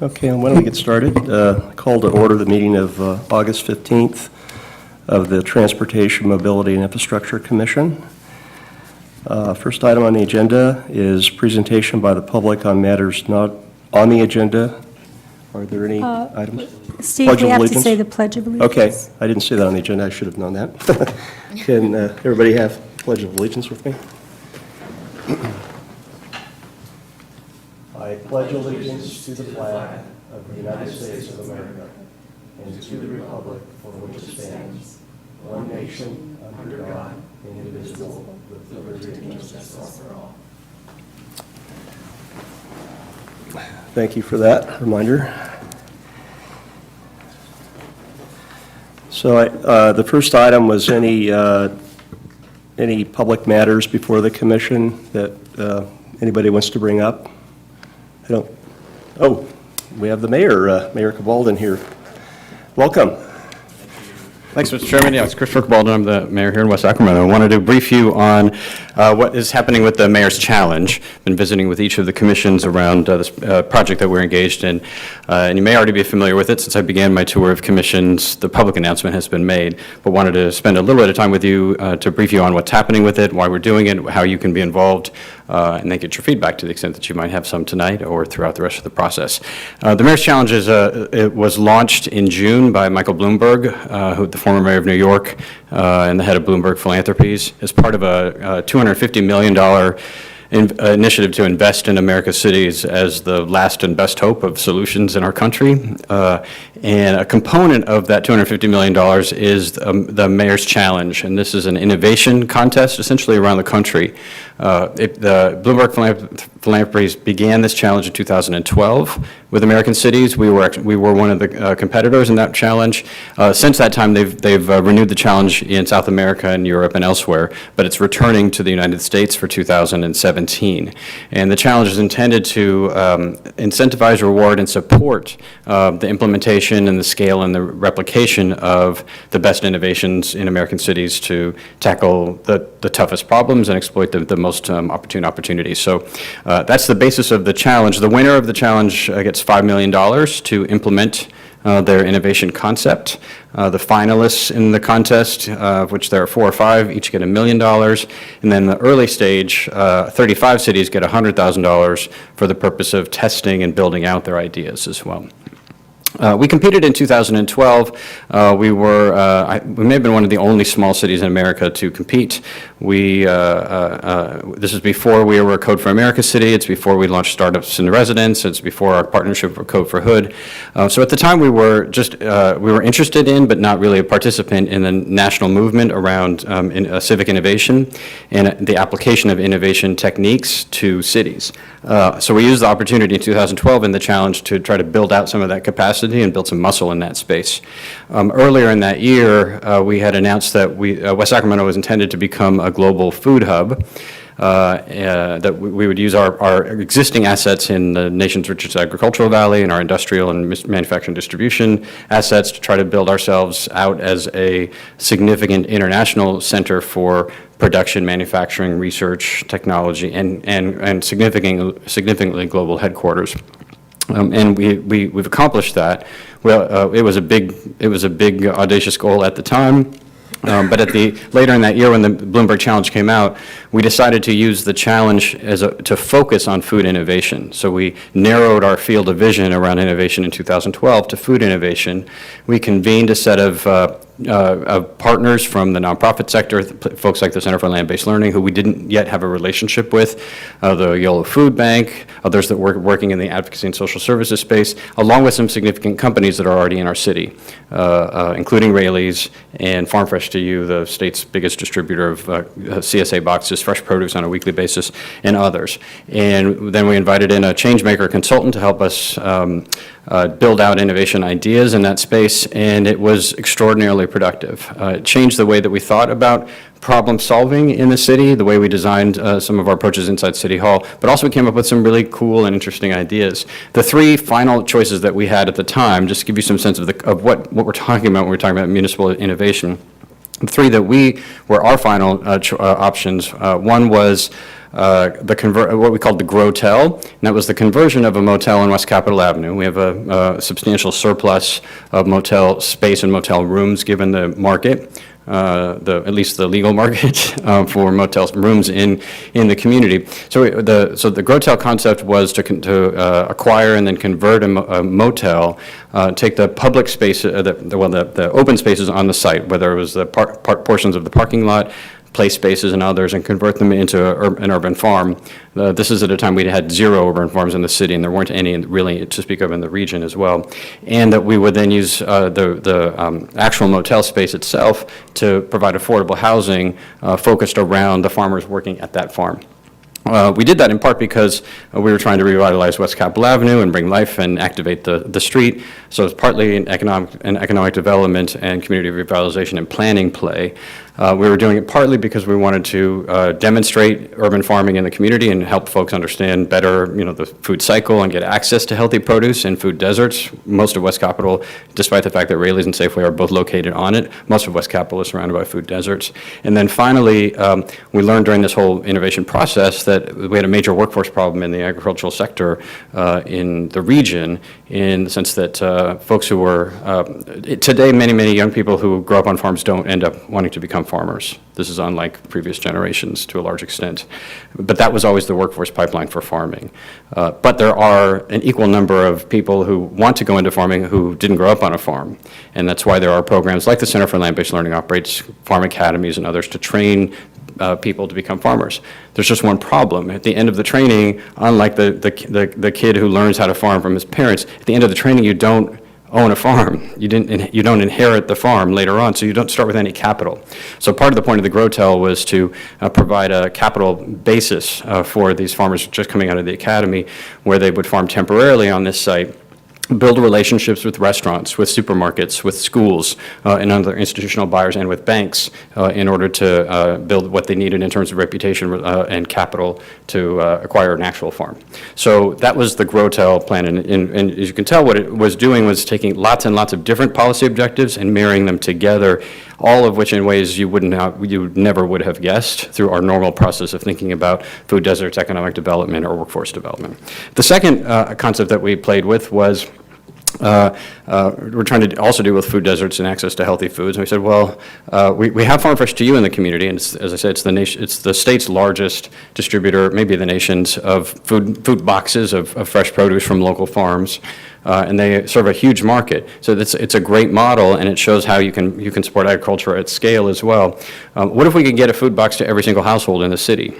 Okay, why don't we get started? Call to order the meeting of August 15th of the Transportation, Mobility, and Infrastructure Commission. First item on the agenda is presentation by the public on matters not on the agenda. Are there any items? Steve, we have to say the Pledge of Allegiance. Okay, I didn't see that on the agenda. I should have known that. Can everybody have Pledge of Allegiance with me? I pledge allegiance to the flag of the United States of America and to the republic for which it stands, one nation, under God, indivisible, with liberty and justice for all. Thank you for that reminder. So the first item was any public matters before the commission that anybody wants to bring up? Oh, we have the mayor, Mayor Cabalden here. Welcome. Thanks, Mr. Chairman. Yeah, it's Christopher Cabalden. I'm the mayor here in West Sacramento. I wanted to brief you on what is happening with the Mayor's Challenge. Been visiting with each of the commissions around this project that we're engaged in. And you may already be familiar with it since I began my tour of commissions. The public announcement has been made, but wanted to spend a little bit of time with you to brief you on what's happening with it, why we're doing it, how you can be involved, and then get your feedback to the extent that you might have some tonight or throughout the rest of the process. The Mayor's Challenge it was launched in June by Michael Bloomberg, the former mayor of New York and the head of Bloomberg Philanthropies, as part of a $250 million initiative to invest in America's cities as the last and best hope of solutions in our country. And a component of that $250 million is the Mayor's Challenge, and this is an innovation contest essentially around the country. The Bloomberg Philanthropies began this challenge in 2012 with American cities. We were one of the competitors in that challenge. Since that time, they've renewed the challenge in South America and Europe and elsewhere, but it's returning to the United States for 2017. And the challenge is intended to incentivize, reward, and support the implementation and the scale and the replication of the best innovations in American cities to tackle the toughest problems and exploit the most opportune opportunities. So that's the basis of the challenge. The winner of the challenge gets $5 million to implement their innovation concept. The finalists in the contest, of which there are 4 or 5, each get $1 million. And then the early stage, 35 cities get $100,000 for the purpose of testing and building out their ideas as well. We competed in 2012. We may have been one of the only small cities in America to compete. This is before we were a Code for America city. It's before we launched Startups in Residence. It's before our partnership with Code for Hood. So at the time we were interested in, but not really a participant in the national movement around civic innovation and the application of innovation techniques to cities. So we used the opportunity in 2012 in the challenge to try to build out some of that capacity and build some muscle in that space. Earlier in that year, we had announced that West Sacramento was intended to become a global food hub, that we would use our existing assets in the nation's richest agricultural valley and our industrial and manufacturing distribution assets to try to build ourselves out as a significant international center for production, manufacturing, research, technology, and significantly global headquarters. And we've accomplished that. Well, it was a big audacious goal at the time. But later in that year when the Bloomberg Challenge came out, we decided to use the challenge to focus on food innovation. So we narrowed our field of vision around innovation in 2012 to food innovation. We convened a set of partners from the nonprofit sector, folks like the Center for Land-Based Learning, who we didn't yet have a relationship with, the Yolo Food Bank, others that were working in the advocacy and social services space, along with some significant companies that are already in our city, including Raley's and Farm Fresh to You, the state's biggest distributor of CSA boxes, fresh produce on a weekly basis, and others. And then we invited in a changemaker consultant to help us build out innovation ideas in that space, and it was extraordinarily productive. It changed the way that we thought about problem solving in the city, the way we designed some of our approaches inside City Hall, but also we came up with some really cool and interesting ideas. The 3 final choices that we had at the time, just to give you some sense of what we're talking about when we're talking about municipal innovation, the 3 that were our final options, one was what we called the Grotel, and that was the conversion of a motel on West Capitol Avenue. We have a substantial surplus of motel space and motel rooms given the market. At least the legal market for motel rooms in the community. So the Grotel concept was to acquire and then convert a motel, take the public space, the open spaces on the site, whether it was the portions of the parking lot, play spaces and others, and convert them into an urban farm. This is at a time we had 0 urban farms in the city, and there weren't any really to speak of in the region as well. And that we would then use the actual motel space itself to provide affordable housing focused around the farmers working at that farm. We did that in part because we were trying to revitalize West Capitol Avenue and bring life and activate the street. So it's partly an economic development and community revitalization and planning play. We were doing it partly because we wanted to demonstrate urban farming in the community and help folks understand better, the food cycle and get access to healthy produce in food deserts. Most of West Capitol, despite the fact that Raley's and Safeway are both located on it, most of West Capitol is surrounded by food deserts. And then finally, we learned during this whole innovation process that we had a major workforce problem in the agricultural sector in the region, in the sense that folks who were, today many young people who grow up on farms don't end up wanting to become farmers. This is unlike previous generations to a large extent. But that was always the workforce pipeline for farming. But there are an equal number of people who want to go into farming who didn't grow up on a farm. And that's why there are programs like the Center for Land-Based Learning operates farm academies and others to train people to become farmers. There's just one problem. At the end of the training, unlike the kid who learns how to farm from his parents, at the end of the training you don't own a farm. You don't inherit the farm later on, so you don't start with any capital. So part of the point of the Grotel was to provide a capital basis for these farmers just coming out of the academy, where they would farm temporarily on this site, build relationships with restaurants, with supermarkets, with schools, and other institutional buyers, and with banks in order to build what they needed in terms of reputation and capital to acquire an actual farm. So that was the Grotel plan, and as you can tell, what it was doing was taking lots and lots of different policy objectives and marrying them together, all of which in ways you never would have guessed through our normal process of thinking about food deserts, economic development, or workforce development. The second concept that we played with was we're trying to also deal with food deserts and access to healthy foods. And we said, well, we have Farm Fresh to You in the community, and as I said, it's the state's largest distributor, maybe the nation's, of food boxes of fresh produce from local farms. And they serve a huge market. So it's a great model, and it shows how you can support agriculture at scale as well. What if we could get a food box to every single household in the city?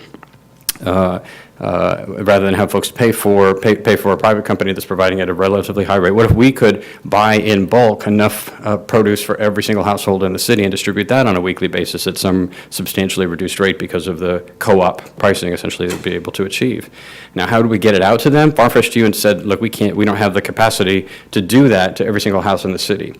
Rather than have folks pay for a private company that's providing it at a relatively high rate. What if we could buy in bulk enough produce for every single household in the city and distribute that on a weekly basis at some substantially reduced rate because of the co-op pricing essentially that we'd be able to achieve? Now, how do we get it out to them? Farm Fresh to You and said, look, we don't have the capacity to do that to every single house in the city.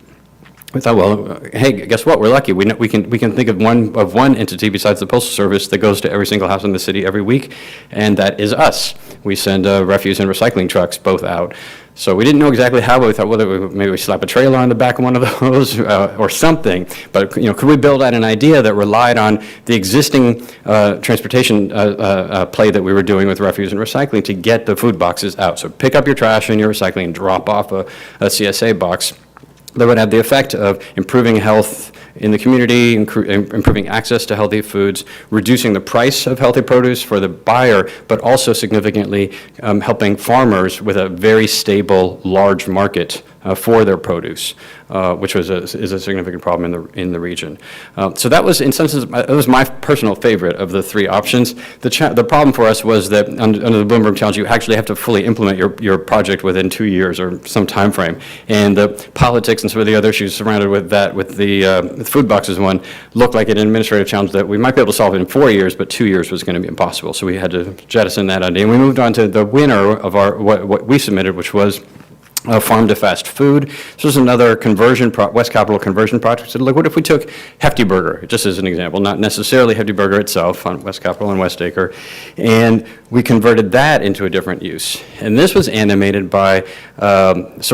We thought, well, hey, guess what? We're lucky. We can think of one entity besides the Postal Service that goes to every single house in the city every week, and that is us. We send refuse and recycling trucks both out. So we didn't know exactly how, but we thought, well, maybe we slap a trailer on the back of one of those or something. But could we build out an idea that relied on the existing transportation play that we were doing with refuse and recycling to get the food boxes out? So pick up your trash and your recycling and drop off a CSA box that would have the effect of improving health in the community, improving access to healthy foods, reducing the price of healthy produce for the buyer, but also significantly helping farmers with a very stable, large market for their produce, which is a significant problem in the region. So that was, in some sense, that was my personal favorite of the three options. The problem for us was that under the Bloomberg Challenge, you actually have to fully implement your project within 2 years or some time frame. And the politics and some of the other issues surrounded with that, with the food boxes one, looked like an administrative challenge that we might be able to solve in 4 years, but 2 years was going to be impossible. So we had to jettison that idea. And we moved on to the winner of what we submitted, which was farm to fast food. This was another West Capitol conversion project. So look, what if we took Hefty Burger, just as an example, not necessarily Hefty Burger itself on West Capitol and West Acre, and we converted that into a different use. And this was animated by it's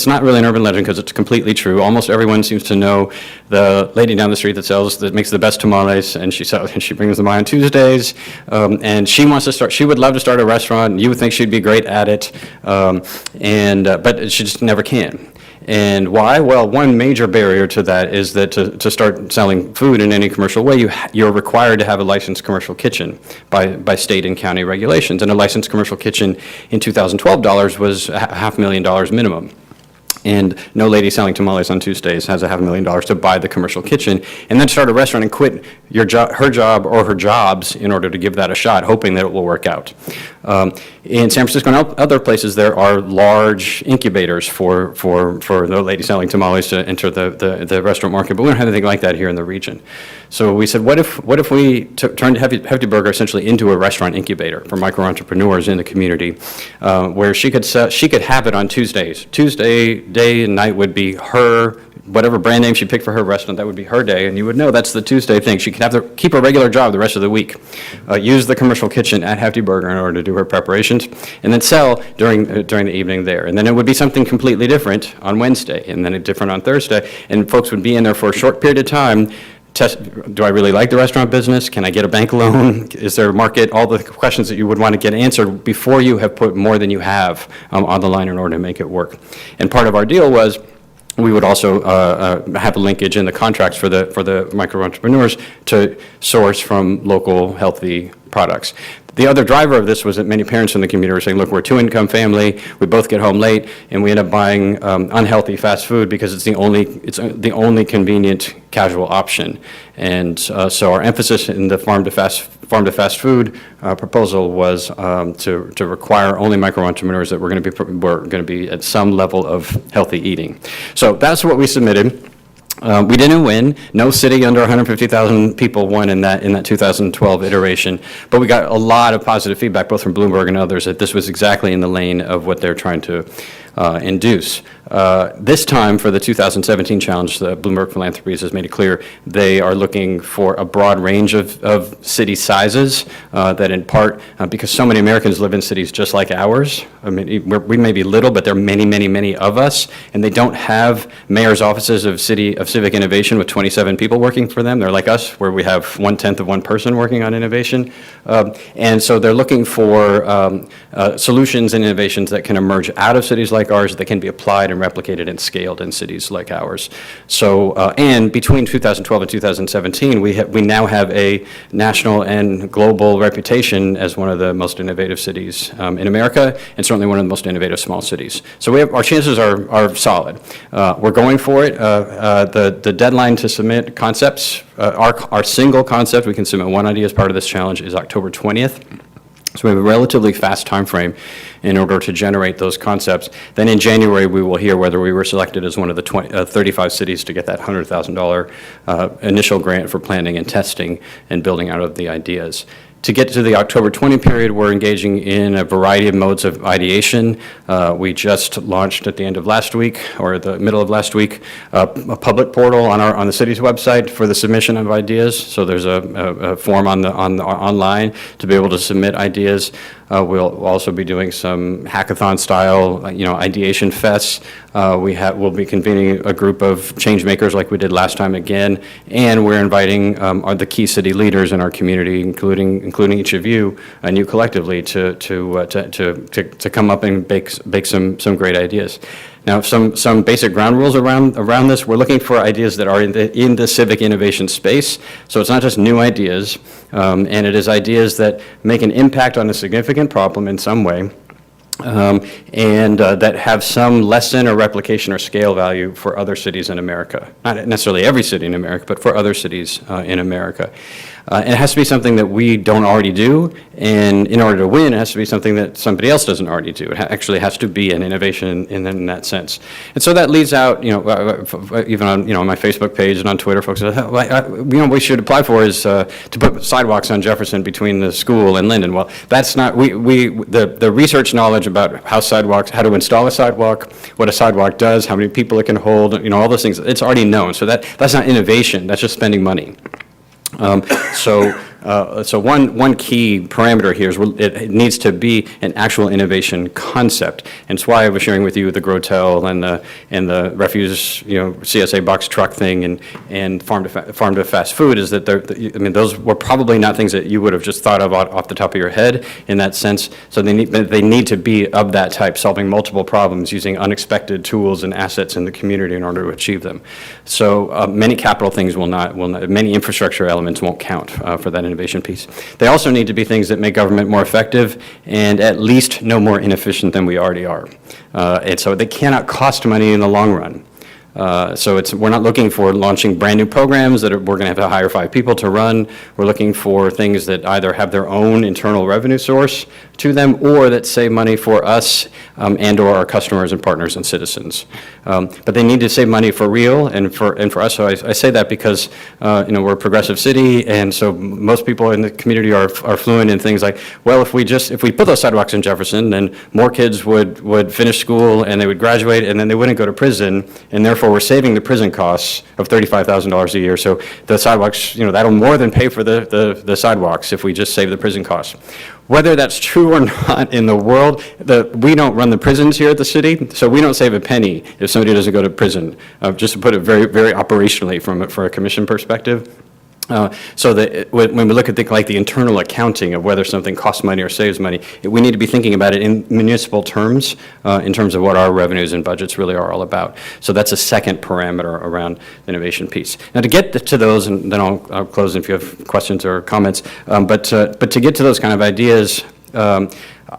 not really an urban legend because it's completely true. Almost everyone seems to know the lady down the street that makes the best tamales, and she brings them by on Tuesdays, and she would love to start a restaurant, and you would think she'd be great at it. But she just never can. And why? Well, one major barrier to that is that to start selling food in any commercial way, you're required to have a licensed commercial kitchen by state and county regulations. And a licensed commercial kitchen in 2012 dollars was $500,000 minimum. And no lady selling tamales on Tuesdays has $500,000 to buy the commercial kitchen and then start a restaurant and quit her job or her jobs in order to give that a shot, hoping that it will work out. In San Francisco and other places, there are large incubators for the lady selling tamales to enter the restaurant market, but we don't have anything like that here in the region. So we said, what if we turned Hefty Burger essentially into a restaurant incubator for micro entrepreneurs in the community, where she could have it on Tuesdays. Tuesday day and night would be her, whatever brand name she picked for her restaurant, that would be her day, and you would know that's the Tuesday thing. She could keep a regular job the rest of the week, use the commercial kitchen at Hefty Burger in order to do her preparations, and then sell during the evening there. And then it would be something completely different on Wednesday, and then different on Thursday, and folks would be in there for a short period of time. Do I really like the restaurant business? Can I get a bank loan? Is there a market? All the questions that you would want to get answered before you have put more than you have on the line in order to make it work. And part of our deal was we would also have a linkage in the contracts for the micro entrepreneurs to source from local healthy products. The other driver of this was that many parents in the community were saying, look, we're a two-income family, we both get home late, and we end up buying unhealthy fast food because it's the only convenient casual option. And so our emphasis in the farm to fast food proposal was to require only micro entrepreneurs that were going to be at some level of healthy eating. So that's what we submitted. We didn't win. No city under 150,000 people won in that 2012 iteration, but we got a lot of positive feedback, both from Bloomberg and others, that this was exactly in the lane of what they're trying to induce. This time, for the 2017 challenge, the Bloomberg Philanthropies has made it clear they are looking for a broad range of city sizes, that in part, because so many Americans live in cities just like ours. I mean, we may be little, but there are many, many, many of us, and they don't have mayor's offices of civic innovation with 27 people working for them. They're like us, where we have 1/10 of one person working on innovation. And so they're looking for solutions and innovations that can emerge out of cities like ours that can be applied and replicated and scaled in cities like ours. So, and between 2012 and 2017, we now have a national and global reputation as one of the most innovative cities in America, and certainly one of the most innovative small cities. So our chances are solid. We're going for it. The deadline to submit concepts, our single concept, we can submit one idea as part of this challenge, is October 20th. So we have a relatively fast time frame in order to generate those concepts. Then in January, we will hear whether we were selected as one of the 35 cities to get that $100,000 initial grant for planning and testing and building out of the ideas. To get to the October 20 period, we're engaging in a variety of modes of ideation. We just launched at the end of last week, or the middle of last week, a public portal on the city's website for the submission of ideas. So there's a form online to be able to submit ideas. We'll also be doing some hackathon-style, ideation fests. We'll be convening a group of change makers like we did last time again, and we're inviting the key city leaders in our community, including each of you and you collectively, to come up and bake some great ideas. Now, some basic ground rules around this. We're looking for ideas that are in the civic innovation space. So it's not just new ideas, and it is ideas that make an impact on a significant problem in some way, and that have some lesson or replication or scale value for other cities in America. Not necessarily every city in America, but for other cities in America. It has to be something that we don't already do, and in order to win, it has to be something that somebody else doesn't already do. It actually has to be an innovation in that sense. And so that leads out, even on, on my Facebook page and on Twitter, folks say, what we should apply for is to put sidewalks on Jefferson between the school and Linden. Well, that's not, the research knowledge about how to install a sidewalk, what a sidewalk does, how many people it can hold, all those things, it's already known. So that's not innovation, that's just spending money. So one key parameter here is it needs to be an actual innovation concept, and it's why I was sharing with you the Grotel and the refuse CSA box truck thing and farm to fast food is that those were probably not things that you would have just thought of off the top of your head in that sense. So they need to be of that type, solving multiple problems using unexpected tools and assets in the community in order to achieve them. So many capital things will not many infrastructure elements won't count for that innovation piece. They also need to be things that make government more effective and at least no more inefficient than we already are. And so they cannot cost money in the long run. So we're not looking for launching brand new programs that we're going to have to hire 5 people to run. We're looking for things that either have their own internal revenue source to them or that save money for us and or our customers and partners and citizens. But they need to save money for real and for us. So I say that because we're a progressive city, and so most people in the community are fluent in things like, well, if we put those sidewalks in Jefferson, then more kids would finish school and they would graduate and then they wouldn't go to prison, and therefore we're saving the prison costs of $35,000 a year. So the sidewalks, that'll more than pay for the sidewalks if we just save the prison costs. Whether that's true or not in the world, we don't run the prisons here at the city, so we don't save a penny if somebody doesn't go to prison, just to put it very, very operationally for a commission perspective. So that when we look at the internal accounting of whether something costs money or saves money, we need to be thinking about it in municipal terms, in terms of what our revenues and budgets really are all about. So that's a second parameter around the innovation piece. Now to get to those, and then I'll close if you have questions or comments, but to get to those kind of ideas,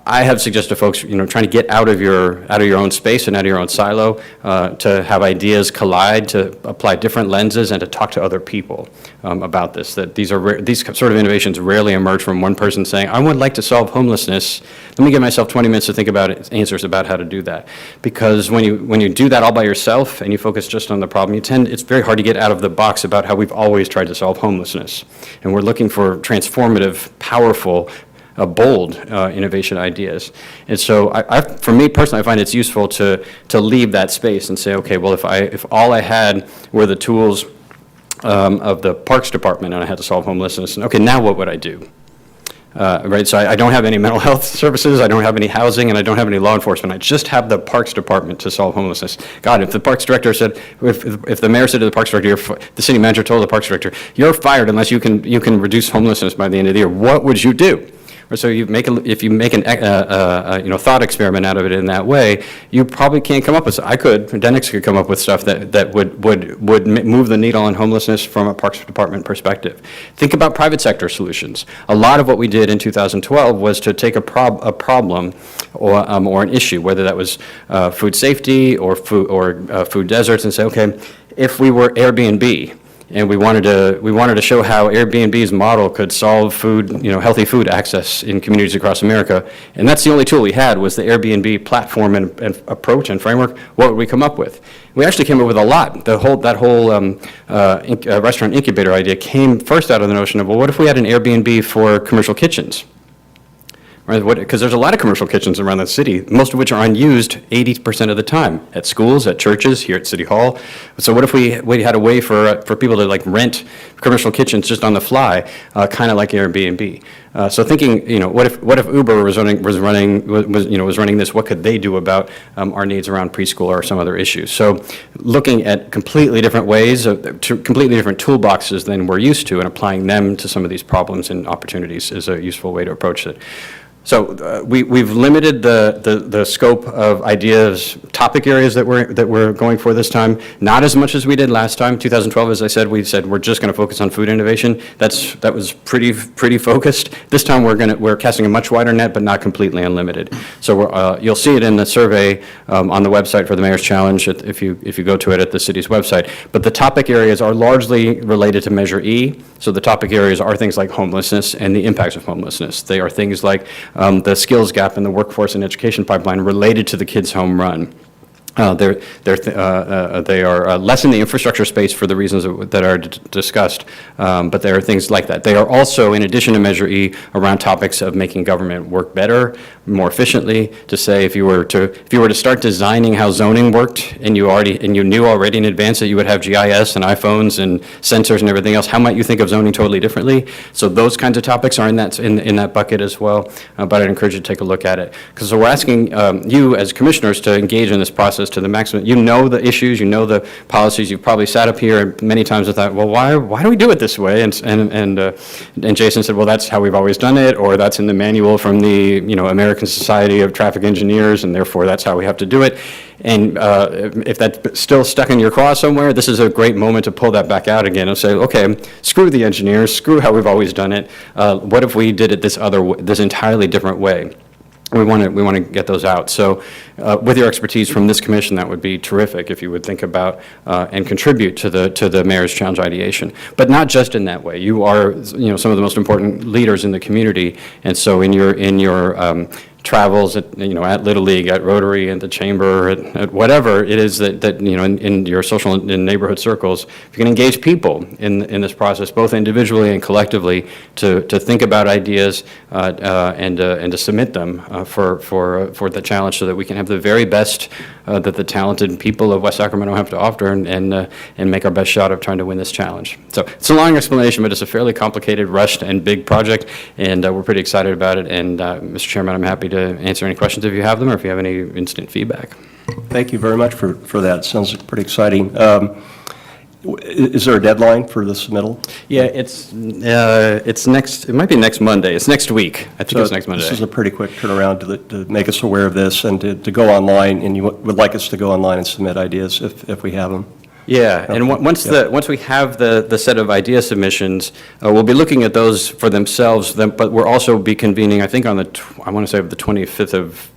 I have suggested folks, trying to get out of your own space and out of your own silo, to have ideas collide, to apply different lenses, and to talk to other people about this. That these sort of innovations rarely emerge from one person saying, "I would like to solve homelessness. Let me give myself 20 minutes to think about answers about how to do that." Because when you do that all by yourself and you focus just on the problem, it's very hard to get out of the box about how we've always tried to solve homelessness. And we're looking for transformative, powerful, bold innovation ideas. And so for me personally, I find it's useful to leave that space and say, okay, well, if all I had were the tools of the Parks Department and I had to solve homelessness, okay, now what would I do? Right, so I don't have any mental health services, I don't have any housing, and I don't have any law enforcement. I just have the Parks Department to solve homelessness. God, if the Parks Director said, if the mayor said to the Parks Director, the city manager told the Parks Director, you're fired unless you can reduce homelessness by the end of the year, what would you do? Or so if you make an thought experiment out of it in that way, you probably can't come up with. Denix could come up with stuff that would move the needle on homelessness from a Parks Department perspective. Think about private sector solutions. A lot of what we did in 2012 was to take a problem or an issue, whether that was food safety or food deserts, and say, okay, if we were Airbnb, and we wanted to show how Airbnb's model could solve healthy food access in communities across America. And that's the only tool we had was the Airbnb platform and approach and framework. What would we come up with? We actually came up with a lot. That whole restaurant incubator idea came first out of the notion of, well, what if we had an Airbnb for commercial kitchens? Right, because there's a lot of commercial kitchens around the city, most of which are unused 80% of the time, at schools, at churches, here at City Hall. So what if we had a way for people to rent commercial kitchens just on the fly, kind of like Airbnb? So thinking, what if Uber was running this? What could they do about our needs around preschool or some other issues? So looking at completely different ways, completely different toolboxes than we're used to, and applying them to some of these problems and opportunities is a useful way to approach it. So we've limited the scope of ideas, topic areas that we're going for this time, not as much as we did last time. 2012, as I said, we said we're just going to focus on food innovation. That was pretty focused. This time we're casting a much wider net, but not completely unlimited. So you'll see it in the survey on the website for the Mayor's Challenge if you go to it at the city's website. But the topic areas are largely related to Measure E. So the topic areas are things like homelessness and the impacts of homelessness. They are things like the skills gap in the workforce and education pipeline related to the Kids Home Run. They are less in the infrastructure space for the reasons that are discussed, but there are things like that. They are also, in addition to Measure E, around topics of making government work better, more efficiently. To say, if you were to start designing how zoning worked, and you knew already in advance that you would have GIS and iPhones and sensors and everything else, how might you think of zoning totally differently? So those kinds of topics are in that bucket as well. But I'd encourage you to take a look at it, because we're asking you as commissioners to engage in this process to the maximum. You know the issues, you know the policies. You've probably sat up here many times and thought, well, why do we do it this way? And Jason said, well, that's how we've always done it, or that's in the manual from the American Society of Traffic Engineers, and therefore that's how we have to do it. And if that's still stuck in your craw somewhere, this is a great moment to pull that back out again and say, okay, screw the engineers, screw how we've always done it. What if we did it this entirely different way? We want to get those out. So with your expertise from this commission, that would be terrific if you would think about and contribute to the Mayor's Challenge ideation. But not just in that way. You are some of the most important leaders in the community, and so in your travels at Little League, at Rotary, at the Chamber, at whatever it is that in your social and neighborhood circles, if you can engage people in this process, both individually and collectively, to think about ideas and to submit them for the challenge, so that we can have the very best that the talented people of West Sacramento have to offer, and make our best shot of trying to win this challenge. So it's a long explanation, but it's a fairly complicated, rushed, and big project, and we're pretty excited about it. And Mr. Chairman, I'm happy to answer any questions if you have them, or if you have any instant feedback. Thank you very much for that. It sounds pretty exciting. Is there a deadline for the submittal? Yeah, it's next. It might be next Monday. It's next week. I think it's next Monday. This is a pretty quick turnaround to make us aware of this, and to go online. And you would like us to go online and submit ideas if we have them. Yeah, and once we have the set of idea submissions, we'll be looking at those for themselves. But we'll also be convening, I think, on the 25th of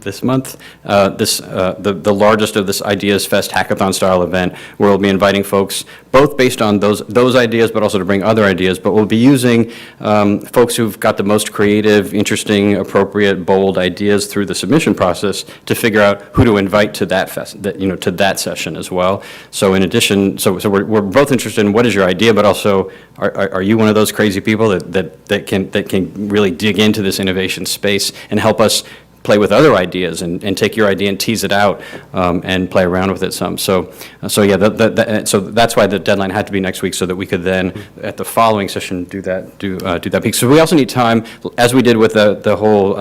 this month, the largest of this Ideas Fest hackathon style event, where we'll be inviting folks both based on those ideas, but also to bring other ideas. But we'll be using folks who've got the most creative, interesting, appropriate, bold ideas through the submission process to figure out who to invite to that fest, to that session as well. So in addition, so we're both interested in what is your idea, but also are you one of those crazy people that can really dig into this innovation space and help us play with other ideas and take your idea and tease it out and play around with it some. So yeah, so that's why the deadline had to be next week, so that we could then at the following session do that piece. So we also need time, as we did with the whole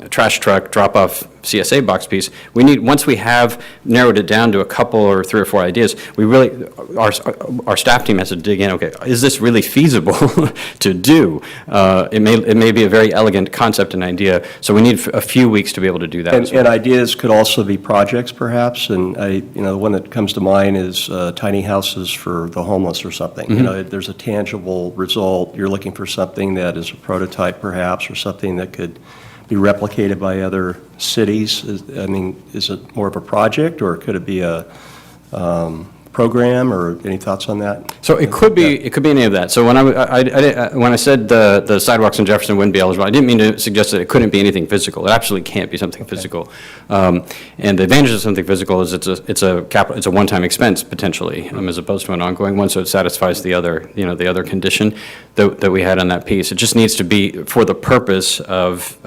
trash truck drop-off CSA box piece. We need, once we have narrowed it down to a couple or 3 or 4 ideas, we really, our staff team has to dig in. Okay, is this really feasible to do? It may be a very elegant concept and idea, so we need a few weeks to be able to do that. And ideas could also be projects, perhaps. And the one that comes to mind is tiny houses for the homeless or something. Mm-hmm. There's a tangible result. You're looking for something that is a prototype, perhaps, or something that could be replicated by other cities. Is it more of a project, or could it be a program, or any thoughts on that? So it could be any of that. So when I said the sidewalks in Jefferson wouldn't be eligible, I didn't mean to suggest that it couldn't be anything physical. It absolutely can't be something physical. And the advantage of something physical is it's a one-time expense potentially, as opposed to an ongoing one. So it satisfies the other condition that we had on that piece. It just needs to be for the purpose of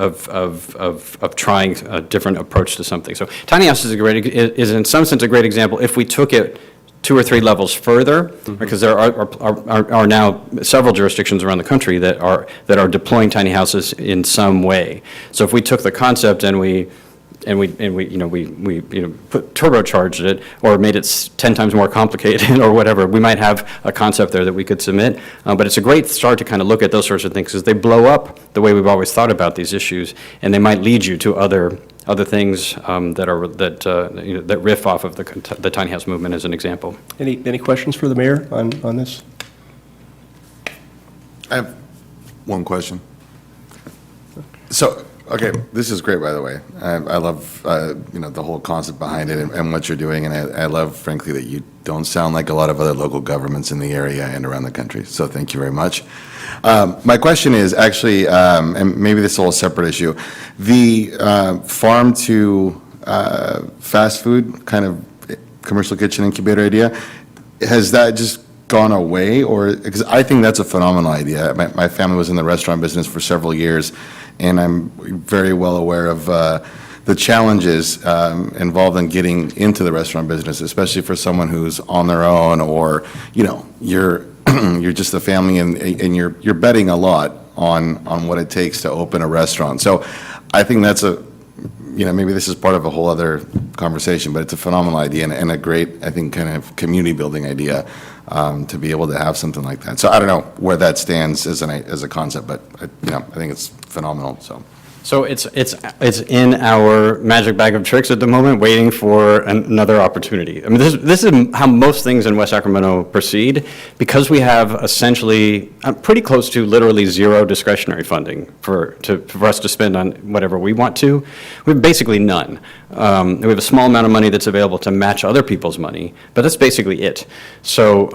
trying a different approach to something. So tiny house is in some sense a great example if we took it 2 or 3 levels further, because there are now several jurisdictions around the country that are deploying tiny houses in some way. So if we took the concept and we turbocharged it or made it 10 times more complicated or whatever, we might have a concept there that we could submit. But it's a great start to kind of look at those sorts of things because they blow up the way we've always thought about these issues, and they might lead you to other things that riff off of the tiny house movement as an example. Any questions for the mayor on this? I have one question. So, okay, this is great, by the way. I love, the whole concept behind it and what you're doing, and I love, frankly, that you don't sound like a lot of other local governments in the area and around the country, so thank you very much. My question is actually, and maybe this is a whole separate issue, the farm to fast food kind of commercial kitchen incubator idea, has that just gone away? Or, because I think that's a phenomenal idea. My family was in the restaurant business for several years, and I'm very well aware of the challenges involved in getting into the restaurant business, especially for someone who's on their own, or, you're you're just a family and you're betting a lot on what it takes to open a restaurant. So I think that's maybe this is part of a whole other conversation, but it's a phenomenal idea and a great, I think, kind of community building idea to be able to have something like that. So I don't know where that stands as a concept, but I think it's phenomenal. So it's in our magic bag of tricks at the moment, waiting for another opportunity. I mean, this is how most things in West Sacramento proceed, because we have essentially pretty close to literally zero discretionary funding for us to spend on whatever we want to. We have basically none. We have a small amount of money that's available to match other people's money, but that's basically it. So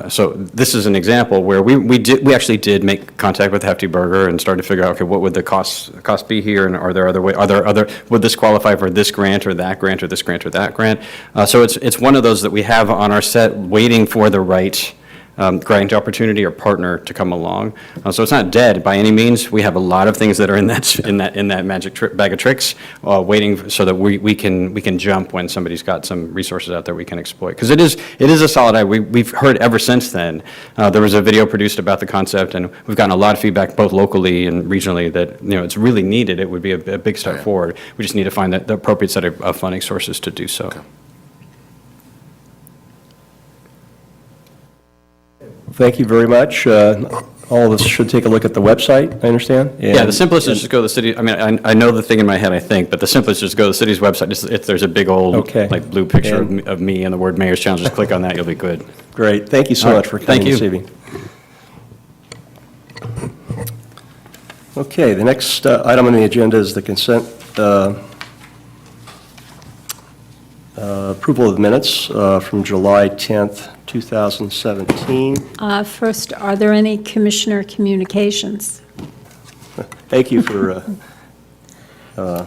so this is an example where we actually did make contact with Hefty Burger and started to figure out, okay, what would the cost be here, and are there other would this qualify for this grant or that grant or this grant or that grant? So it's one of those that we have on our set, waiting for the right grant opportunity or partner to come along. So it's not dead by any means. We have a lot of things that are in that magic bag of tricks, waiting so that we can jump when somebody's got some resources out there we can exploit. Because it is a solid idea. We've heard ever since then. There was a video produced about the concept, and we've gotten a lot of feedback both locally and regionally that it's really needed. It would be a big step forward. We just need to find the appropriate set of funding sources to do so. Okay. Thank you very much. All of us should take a look at the website, I understand? Yeah, the simplest is just go to the city, I mean, I know the thing in my head, I think, but the simplest is just go to the city's website. If there's a big old, Okay. blue picture of me and the word Mayor's Challenge, just click on that, you'll be good. Great. Thank you so All right. much for coming Thank you. this evening. Okay, the next item on the agenda is the consent approval of the minutes from July 10th, 2017. First, are there any commissioner communications? Thank you for, are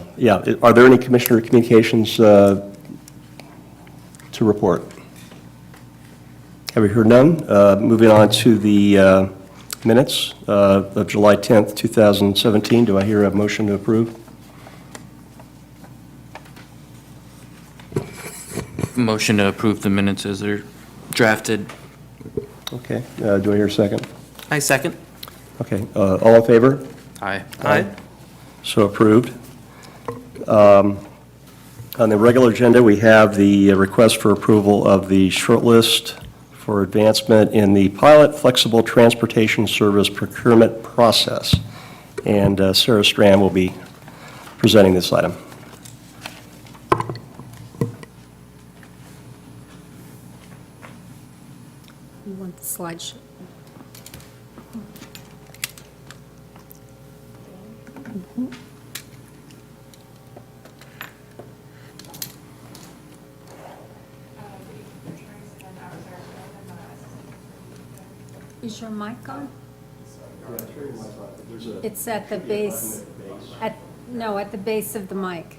there any commissioner communications to report? Have we heard none? Moving on to the minutes of July 10th, 2017. Do I hear a motion to approve? Motion to approve the minutes as they're drafted. Okay. Do I hear a second? I second. Okay. All in favor? Aye. Aye. So approved. On the regular agenda, we have the request for approval of the shortlist for advancement in the pilot flexible transportation service procurement process. And Sarah Strand will be presenting this item. You want the slideshow? Is your mic on? It's at the base, at the base of the mic.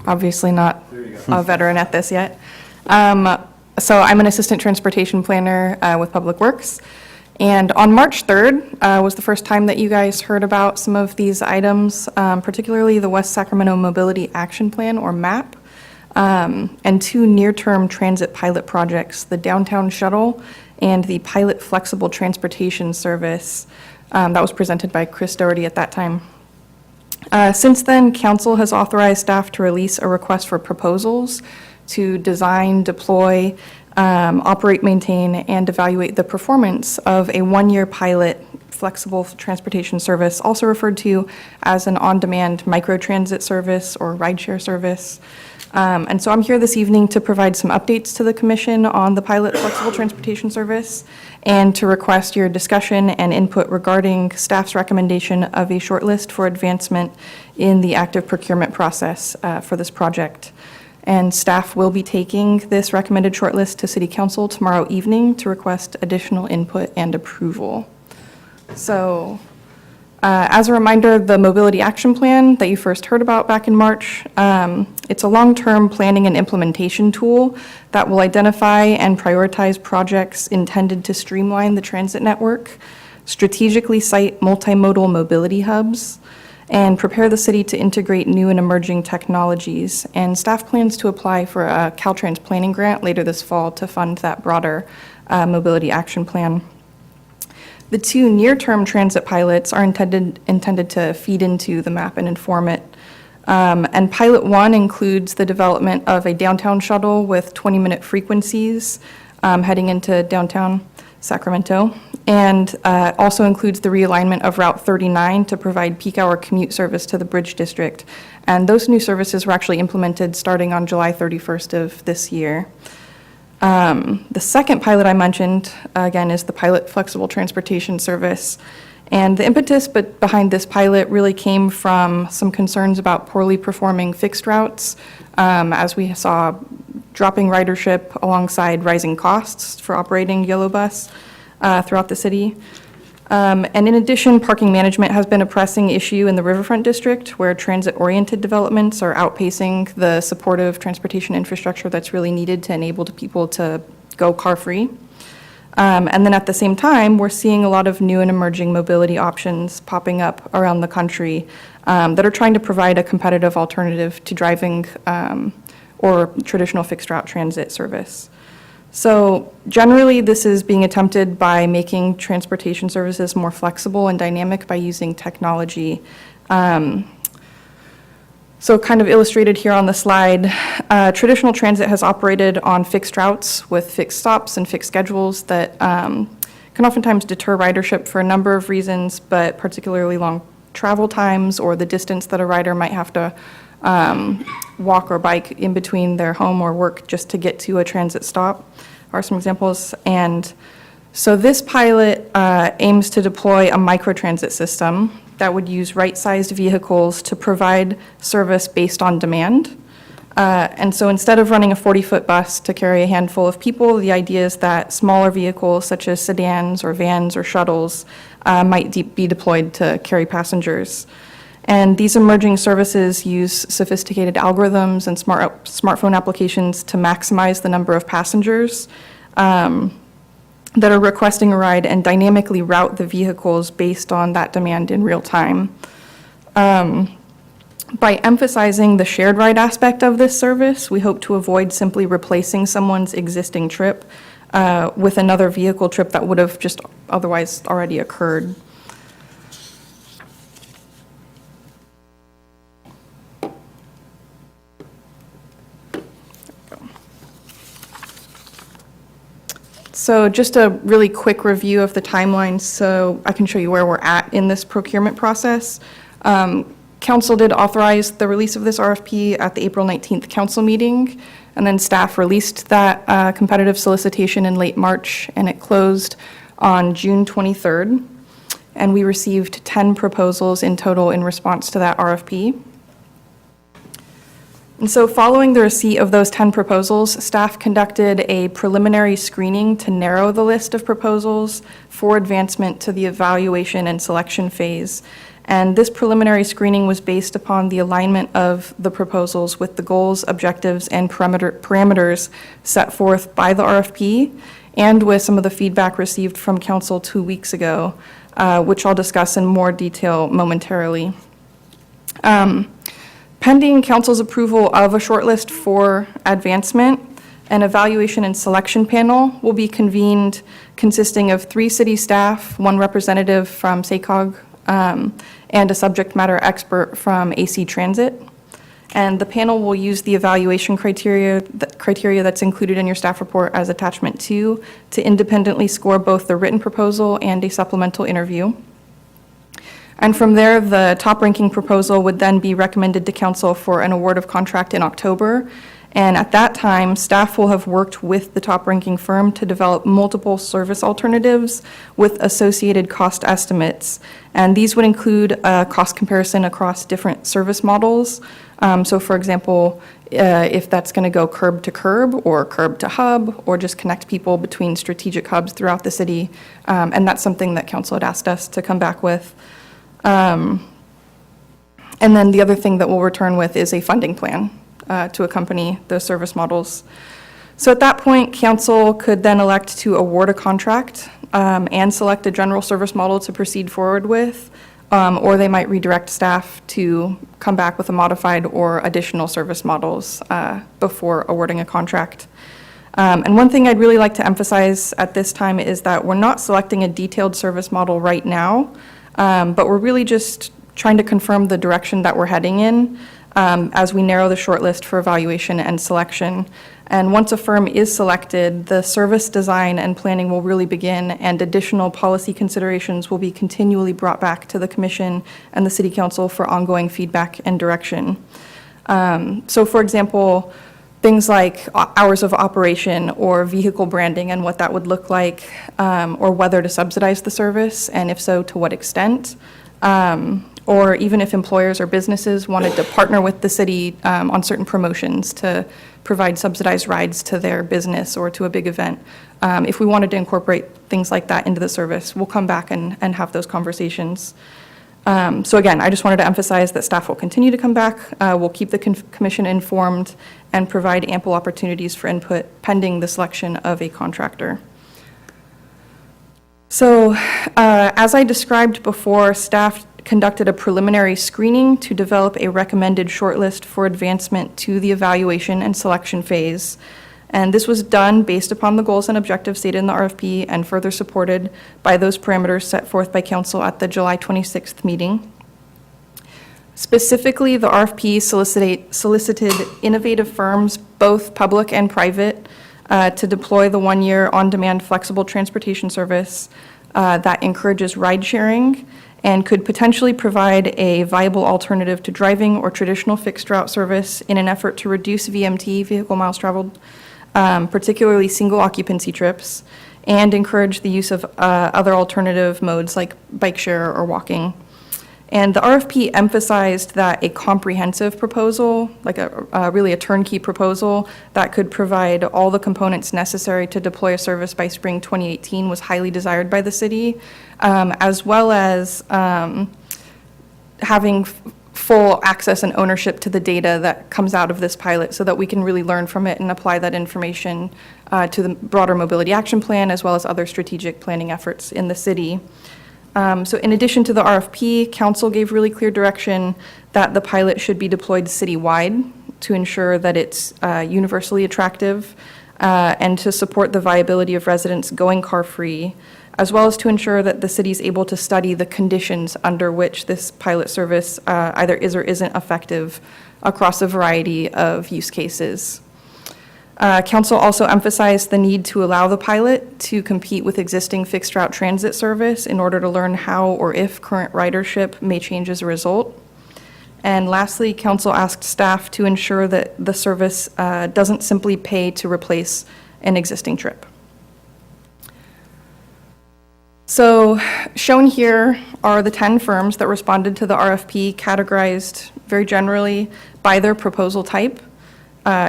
Obviously not a veteran at this yet. So I'm an assistant transportation planner with Public Works. And on March 3rd was the first time that you guys heard about some of these items, particularly the West Sacramento Mobility Action Plan, or MAP, and two near-term transit pilot projects, the Downtown Shuttle and the Pilot Flexible Transportation Service that was presented by Chris Doherty at that time. Since then, council has authorized staff to release a request for proposals to design, deploy, operate, maintain, and evaluate the performance of a one-year pilot flexible transportation service, also referred to as an on-demand microtransit service or rideshare service. And so I'm here this evening to provide some updates to the commission on the pilot flexible transportation service and to request your discussion and input regarding staff's recommendation of a shortlist for advancement in the active procurement process for this project. And staff will be taking this recommended shortlist to City Council tomorrow evening to request additional input and approval. So, as a reminder, the Mobility Action Plan that you first heard about back in March, it's a long-term planning and implementation tool that will identify and prioritize projects intended to streamline the transit network, strategically site multimodal mobility hubs, and prepare the city to integrate new and emerging technologies. And staff plans to apply for a Caltrans planning grant later this fall to fund that broader Mobility Action Plan. The two near-term transit pilots are intended to feed into the map and inform it. And Pilot 1 includes the development of a downtown shuttle with 20-minute frequencies heading into downtown Sacramento, and also includes the realignment of Route 39 to provide peak hour commute service to the Bridge District. And those new services were actually implemented starting on July 31st of this year. The second pilot I mentioned, again, is the pilot flexible transportation service. And the impetus behind this pilot really came from some concerns about poorly performing fixed routes, as we saw dropping ridership alongside rising costs for operating Yellow Bus throughout the city. And in addition, parking management has been a pressing issue in the Riverfront District, where transit-oriented developments are outpacing the supportive transportation infrastructure that's really needed to enable people to go car-free. And then at the same time, we're seeing a lot of new and emerging mobility options popping up around the country that are trying to provide a competitive alternative to driving or traditional fixed-route transit service. So generally, this is being attempted by making transportation services more flexible and dynamic by using technology. So kind of illustrated here on the slide, traditional transit has operated on fixed routes with fixed stops and fixed schedules that can oftentimes deter ridership for a number of reasons, but particularly long travel times or the distance that a rider might have to walk or bike in between their home or work just to get to a transit stop are some examples. And so this pilot aims to deploy a microtransit system that would use right-sized vehicles to provide service based on demand. And so instead of running a 40-foot bus to carry a handful of people, the idea is that smaller vehicles such as sedans or vans or shuttles might be deployed to carry passengers. And these emerging services use sophisticated algorithms and smartphone applications to maximize the number of passengers that are requesting a ride and dynamically route the vehicles based on that demand in real time. By emphasizing the shared ride aspect of this service, we hope to avoid simply replacing someone's existing trip with another vehicle trip that would have just otherwise already occurred. So just a really quick review of the timeline so I can show you where we're at in this procurement process. Council did authorize the release of this RFP at the April 19th council meeting, and then staff released that competitive solicitation in late March, and it closed on June 23rd. And we received 10 proposals in total in response to that RFP. And so following the receipt of those 10 proposals, staff conducted a preliminary screening to narrow the list of proposals for advancement to the evaluation and selection phase. And this preliminary screening was based upon the alignment of the proposals with the goals, objectives, and parameters set forth by the RFP, and with some of the feedback received from council 2 weeks ago, which I'll discuss in more detail momentarily. Pending council's approval of a shortlist for advancement, an evaluation and selection panel will be convened consisting of 3 city staff, 1 representative from SACOG, and a subject matter expert from AC Transit. And the panel will use the evaluation criteria that's included in your staff report as attachment 2 to independently score both the written proposal and a supplemental interview. And from there, the top-ranking proposal would then be recommended to council for an award of contract in October. And at that time, staff will have worked with the top-ranking firm to develop multiple service alternatives with associated cost estimates. And these would include a cost comparison across different service models. So for example, if that's going to go curb to curb or curb to hub or just connect people between strategic hubs throughout the city. And that's something that council had asked us to come back with. And then the other thing that we'll return with is a funding plan to accompany those service models. So at that point, council could then elect to award a contract and select a general service model to proceed forward with, or they might redirect staff to come back with a modified or additional service models before awarding a contract. And one thing I'd really like to emphasize at this time is that we're not selecting a detailed service model right now, but we're really just trying to confirm the direction that we're heading in as we narrow the shortlist for evaluation and selection. And once a firm is selected, the service design and planning will really begin, and additional policy considerations will be continually brought back to the commission and the city council for ongoing feedback and direction. So for example, things like hours of operation or vehicle branding and what that would look like, or whether to subsidize the service, and if so, to what extent. Or even if employers or businesses wanted to partner with the city on certain promotions to provide subsidized rides to their business or to a big event. If we wanted to incorporate things like that into the service, we'll come back and have those conversations. So again, I just wanted to emphasize that staff will continue to come back. We'll keep the commission informed and provide ample opportunities for input pending the selection of a contractor. So as I described before, staff conducted a preliminary screening to develop a recommended shortlist for advancement to the evaluation and selection phase. And this was done based upon the goals and objectives stated in the RFP and further supported by those parameters set forth by council at the July 26th meeting. Specifically, the RFP solicited innovative firms, both public and private, to deploy the one-year on-demand flexible transportation service that encourages ride sharing and could potentially provide a viable alternative to driving or traditional fixed route service in an effort to reduce VMT, vehicle miles traveled, particularly single occupancy trips, and encourage the use of other alternative modes like bike share or walking. And the RFP emphasized that a comprehensive proposal, like really a turnkey proposal that could provide all the components necessary to deploy a service by spring 2018 was highly desired by the city, as well as having full access and ownership to the data that comes out of this pilot so that we can really learn from it and apply that information to the broader mobility action plan as well as other strategic planning efforts in the city. So in addition to the RFP, council gave really clear direction that the pilot should be deployed citywide to ensure that it's universally attractive and to support the viability of residents going car-free, as well as to ensure that the city is able to study the conditions under which this pilot service either is or isn't effective across a variety of use cases. Council also emphasized the need to allow the pilot to compete with existing fixed route transit service in order to learn how or if current ridership may change as a result. And lastly, council asked staff to ensure that the service doesn't simply pay to replace an existing trip. So shown here are the 10 firms that responded to the RFP, categorized very generally by their proposal type.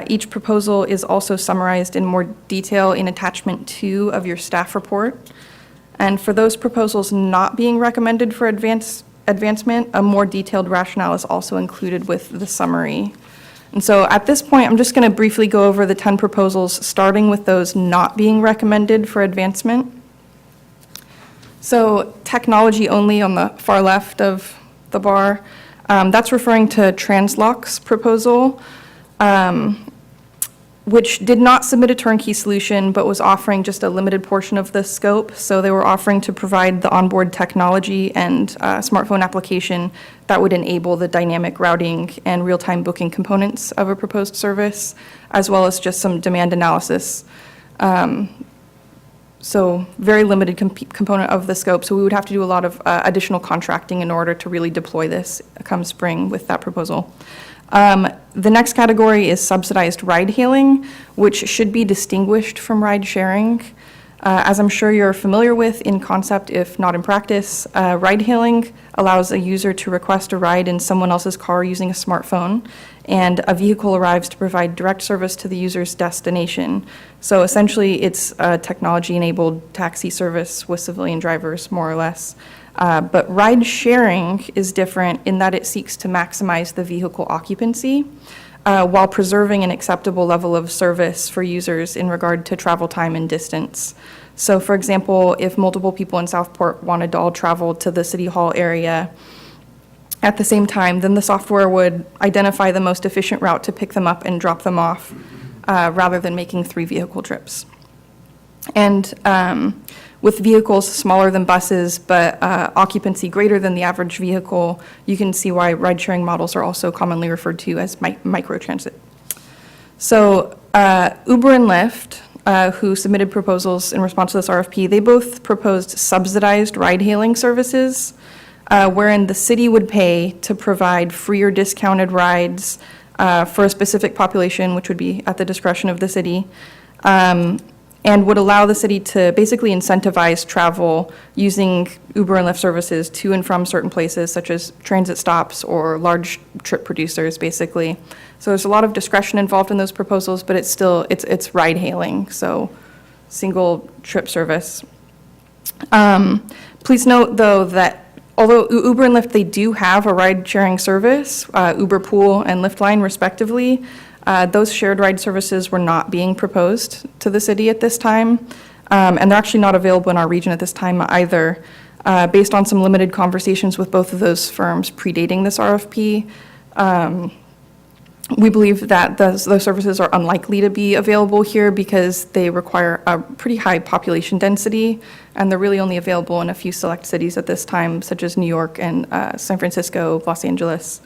Each proposal is also summarized in more detail in attachment 2 of your staff report. And for those proposals not being recommended for advancement, a more detailed rationale is also included with the summary. And so at this point, I'm just going to briefly go over the 10 proposals, starting with those not being recommended for advancement. So technology only on the far left of the bar, that's referring to Transloc's proposal, which did not submit a turnkey solution, but was offering just a limited portion of the scope. So they were offering to provide the onboard technology and smartphone application that would enable the dynamic routing and real-time booking components of a proposed service, as well as just some demand analysis. So very limited component of the scope, so we would have to do a lot of additional contracting in order to really deploy this come spring with that proposal. The next category is subsidized ride-hailing, which should be distinguished from ride-sharing. As I'm sure you're familiar with in concept, if not in practice, ride-hailing allows a user to request a ride in someone else's car using a smartphone, and a vehicle arrives to provide direct service to the user's destination. So essentially, it's a technology-enabled taxi service with civilian drivers, more or less. But ride-sharing is different in that it seeks to maximize the vehicle occupancy while preserving an acceptable level of service for users in regard to travel time and distance. So for example, if multiple people in Southport wanted to all travel to the City Hall area at the same time, then the software would identify the most efficient route to pick them up and drop them off rather than making 3 vehicle trips. And with vehicles smaller than buses, but occupancy greater than the average vehicle, you can see why ride-sharing models are also commonly referred to as microtransit. So Uber and Lyft, who submitted proposals in response to this RFP, they both proposed subsidized ride-hailing services, wherein the city would pay to provide free or discounted rides for a specific population, which would be at the discretion of the city, and would allow the city to basically incentivize travel using Uber and Lyft services to and from certain places, such as transit stops or large trip producers, basically. So there's a lot of discretion involved in those proposals, but it's still, it's ride-hailing, so single trip service. Please note, though, that although Uber and Lyft, they do have a ride-sharing service, Uber Pool and Lyft Line respectively, those shared ride services were not being proposed to the city at this time, and they're actually not available in our region at this time either. Based on some limited conversations with both of those firms predating this RFP, we believe that those services are unlikely to be available here because they require a pretty high population density, and they're really only available in a few select cities at this time, such as New York and San Francisco, Los Angeles.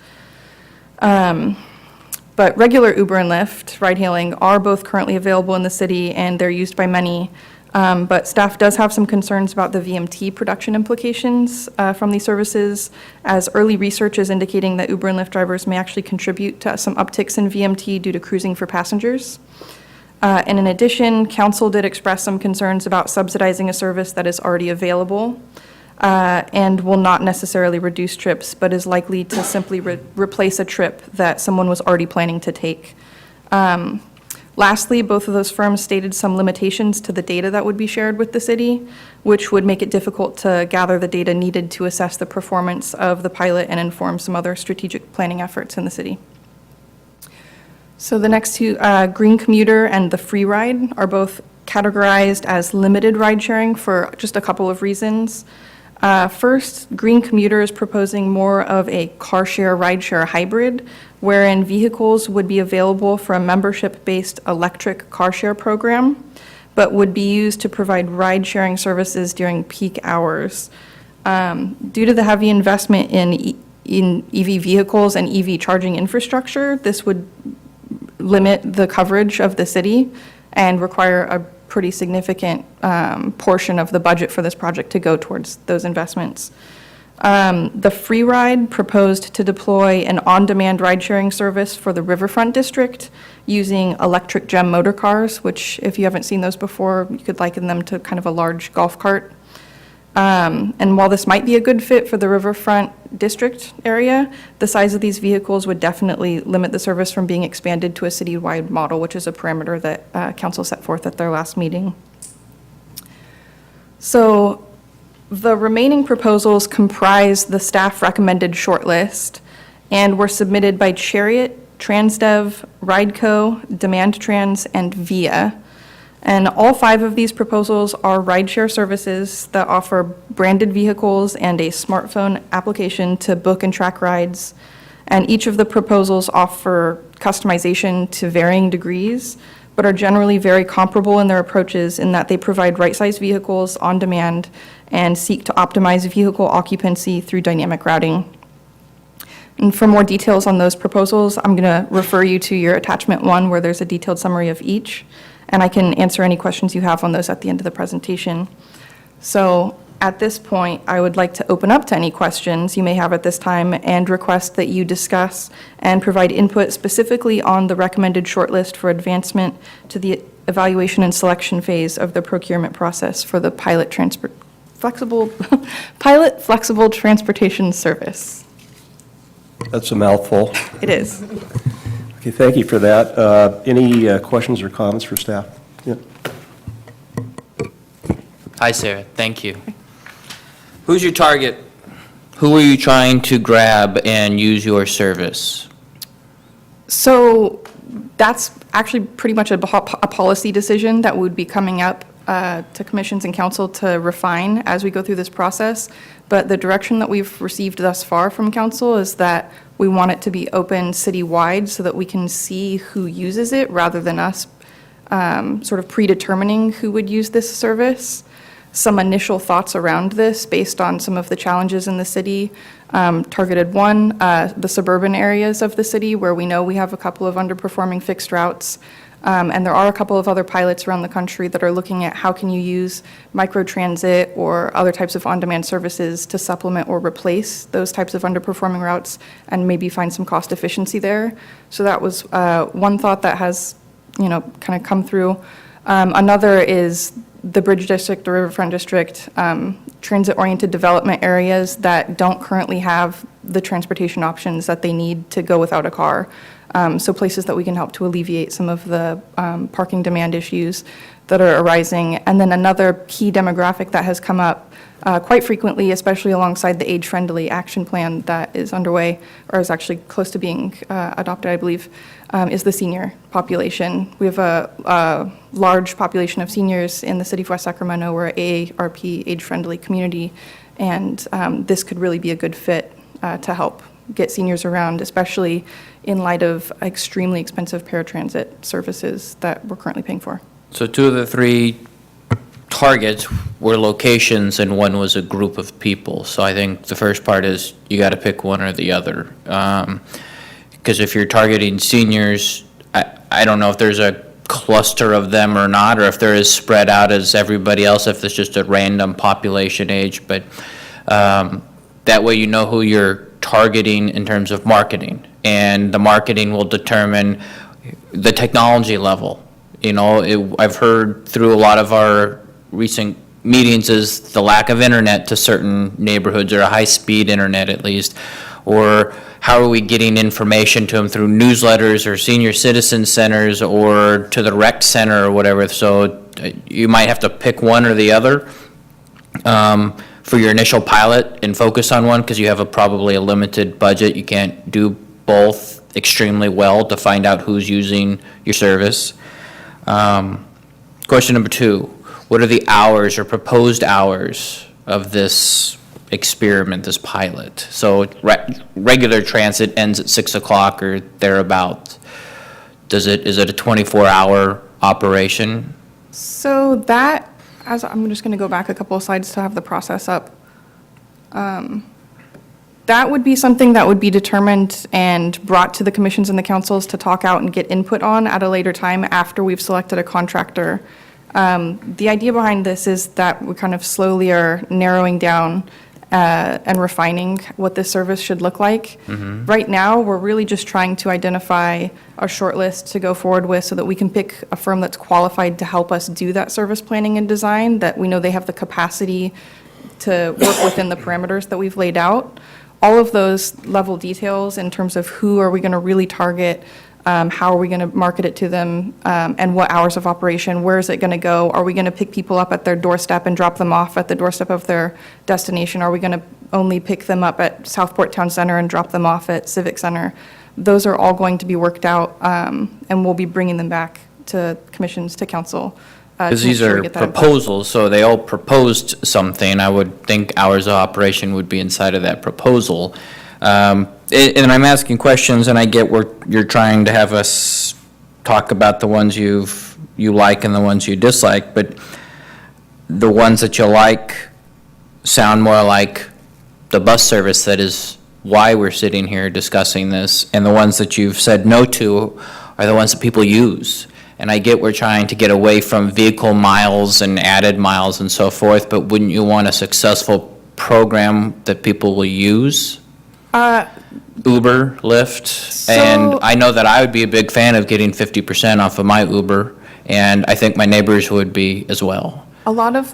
But regular Uber and Lyft ride-hailing are both currently available in the city, and they're used by many. But staff does have some concerns about the VMT production implications from these services, as early research is indicating that Uber and Lyft drivers may actually contribute to some upticks in VMT due to cruising for passengers. And in addition, council did express some concerns about subsidizing a service that is already available and will not necessarily reduce trips, but is likely to simply replace a trip that someone was already planning to take. Lastly, both of those firms stated some limitations to the data that would be shared with the city, which would make it difficult to gather the data needed to assess the performance of the pilot and inform some other strategic planning efforts in the city. So the next two, Green Commuter and the Free Ride, are both categorized as limited ride sharing for just a couple of reasons. First, Green Commuter is proposing more of a car share, ride share hybrid, wherein vehicles would be available for a membership-based electric car share program, but would be used to provide ride sharing services during peak hours. Due to the heavy investment in EV vehicles and EV charging infrastructure, this would limit the coverage of the city and require a pretty significant portion of the budget for this project to go towards those investments. The Free Ride proposed to deploy an on-demand ride-sharing service for the Riverfront District using electric GEM motor cars, which, if you haven't seen those before, you could liken them to kind of a large golf cart. And while this might be a good fit for the Riverfront District area, the size of these vehicles would definitely limit the service from being expanded to a citywide model, which is a parameter that council set forth at their last meeting. So the remaining proposals comprise the staff recommended shortlist and were submitted by Chariot, Transdev, Rideco, Demand Trans, and VIA. And all 5 of these proposals are rideshare services that offer branded vehicles and a smartphone application to book and track rides. And each of the proposals offer customization to varying degrees, but are generally very comparable in their approaches in that they provide right-sized vehicles on demand and seek to optimize vehicle occupancy through dynamic routing. And for more details on those proposals, I'm going to refer you to your attachment 1 where there's a detailed summary of each, and I can answer any questions you have on those at the end of the presentation. So at this point, I would like to open up to any questions you may have at this time and request that you discuss and provide input specifically on the recommended shortlist for advancement to the evaluation and selection phase of the procurement process for the flexible transportation service. That's a mouthful. It is. Okay, thank you for that. Any questions or comments for staff? Yeah. Hi, Sarah. Thank you. Who's your target? Who are you trying to grab and use your service? So that's actually pretty much a policy decision that would be coming up to commissions and council to refine as we go through this process. But the direction that we've received thus far from council is that we want it to be open citywide so that we can see who uses it rather than us sort of predetermining who would use this service. Some initial thoughts around this based on some of the challenges in the city. Targeted one, the suburban areas of the city where we know we have a couple of underperforming fixed routes. And there are a couple of other pilots around the country that are looking at how can you use microtransit or other types of on-demand services to supplement or replace those types of underperforming routes and maybe find some cost efficiency there. So that was one thought that has, kind of come through. Another is the Bridge District, the Riverfront District, transit-oriented development areas that don't currently have the transportation options that they need to go without a car. So places that we can help to alleviate some of the parking demand issues that are arising. And then another key demographic that has come up quite frequently, especially alongside the age-friendly action plan that is underway, or is actually close to being adopted, I believe, is the senior population. We have a large population of seniors in the city of West Sacramento. We're an AARP age-friendly community, and this could really be a good fit to help get seniors around, especially in light of extremely expensive paratransit services that we're currently paying for. So 2 of the 3 targets were locations and 1 was a group of people. So I think the first part is you got to pick one or the other. Because if you're targeting seniors, I don't know if there's a cluster of them or not, or if they're as spread out as everybody else, if it's just a random population age. But that way you know who you're targeting in terms of marketing, and the marketing will determine the technology level. I've heard through a lot of our recent meetings is the lack of internet to certain neighborhoods, or a high-speed internet at least, or how are we getting information to them through newsletters or senior citizen centers or to the rec center or whatever. So you might have to pick one or the other for your initial pilot and focus on one, because you have probably a limited budget. You can't do both extremely well to find out who's using your service. Question number 2, what are the hours or proposed hours of this experiment, this pilot? So regular transit ends at 6 o'clock or thereabout. Is it a 24-hour operation? So that, I'm just going to go back a couple of slides to have the process up. That would be something that would be determined and brought to the commissions and the councils to talk out and get input on at a later time after we've selected a contractor. The idea behind this is that we kind of slowly are narrowing down and refining what this service should look like. Mm-hmm. Right now, we're really just trying to identify a short list to go forward with so that we can pick a firm that's qualified to help us do that service planning and design, that we know they have the capacity to work within the parameters that we've laid out. All of those level details in terms of who are we going to really target, how are we going to market it to them, and what hours of operation, where is it going to go? Are we going to pick people up at their doorstep and drop them off at the doorstep of their destination? Are we going to only pick them up at Southport Town Center and drop them off at Civic Center? Those are all going to be worked out, and we'll be bringing them back to commissions, to council. Because these are proposals, so they all proposed something. I would think hours of operation would be inside of that proposal. And I'm asking questions, and I get where you're trying to have us talk about the ones you've you like and the ones you dislike, but the ones that you like sound more like the bus service that is why we're sitting here discussing this, and the ones that you've said no to are the ones that people use. And I get we're trying to get away from vehicle miles and added miles and so forth, but wouldn't you want a successful program that people will use? Uber, Lyft, and I know that I would be a big fan of getting 50% off of my Uber, and I think my neighbors would be as well. A lot of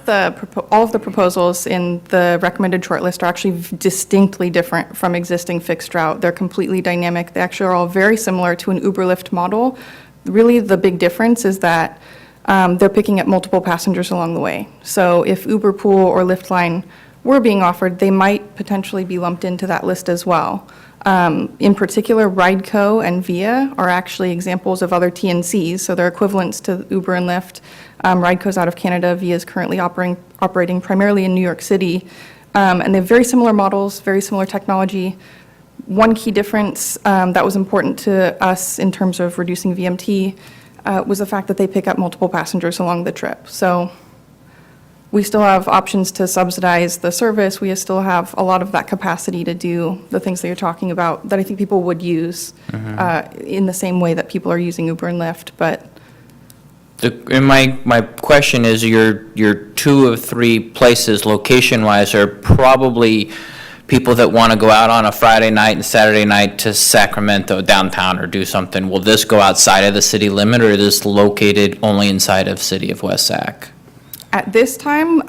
all of the proposals in the recommended shortlist are actually distinctly different from existing fixed route. They're completely dynamic. They actually are all very similar to an Uber Lyft model. Really, the big difference is that they're picking up multiple passengers along the way. So if Uber Pool or Lyft Line were being offered, they might potentially be lumped into that list as well. In particular, Rideco and Via are actually examples of other TNCs, so they're equivalents to Uber and Lyft. Rideco's out of Canada, Via is currently operating primarily in New York City, and they have very similar models, very similar technology. One key difference that was important to us in terms of reducing VMT was the fact that they pick up multiple passengers along the trip. So we still have options to subsidize the service. We still have a lot of that capacity to do the things that you're talking about that I think people would use in the same way that people are using Uber and Lyft. But And my question is, your 2 of 3 places location-wise are probably people that want to go out on a Friday night and Saturday night to Sacramento downtown or do something. Will this go outside of the city limit, or is this located only inside of city of West Sac? at this time,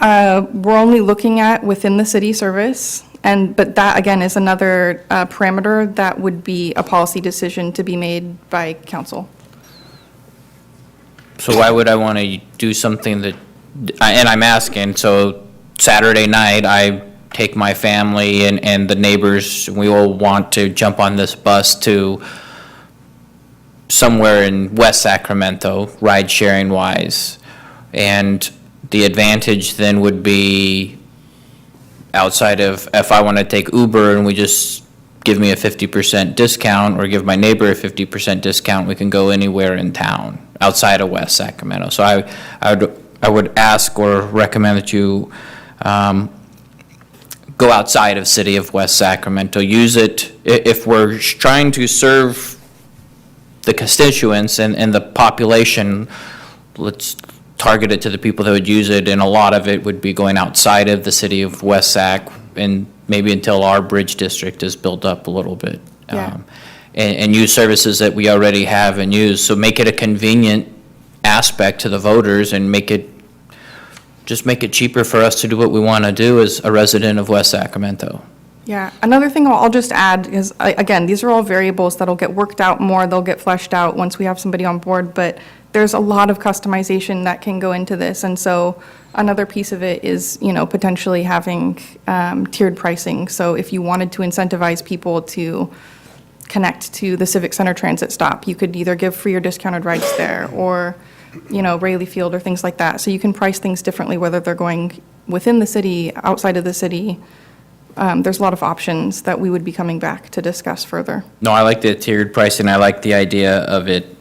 we're only looking at within the city service. But that, again, is another parameter that would be a policy decision to be made by council. So why would I want to do something that, and I'm asking, so Saturday night, I take my family and the neighbors, we all want to jump on this bus to somewhere in West Sacramento, ride-sharing wise. And the advantage then would be outside of, if I want to take Uber and we just give me a 50% discount or give my neighbor a 50% discount, we can go anywhere in town outside of West Sacramento. So I would ask or recommend that you go outside of city of West Sacramento. Use it if we're trying to serve the constituents and the population. Let's target it to the people that would use it, and a lot of it would be going outside of the city of West Sac, and maybe until our bridge district is built up a little bit. Yeah. And use services that we already have and use. So make it a convenient aspect to the voters and just make it cheaper for us to do what we want to do as a resident of West Sacramento. Yeah, another thing I'll just add is, again, these are all variables that'll get worked out more, they'll get fleshed out once we have somebody on board, but there's a lot of customization that can go into this, and so another piece of it is, potentially having tiered pricing. So if you wanted to incentivize people to connect to the Civic Center transit stop, you could either give free or discounted rides there, or, Rayleigh Field or things like that. So you can price things differently, whether they're going within the city, outside of the city. There's a lot of options that we would be coming back to discuss further. No, I like the tiered pricing. I like the idea of it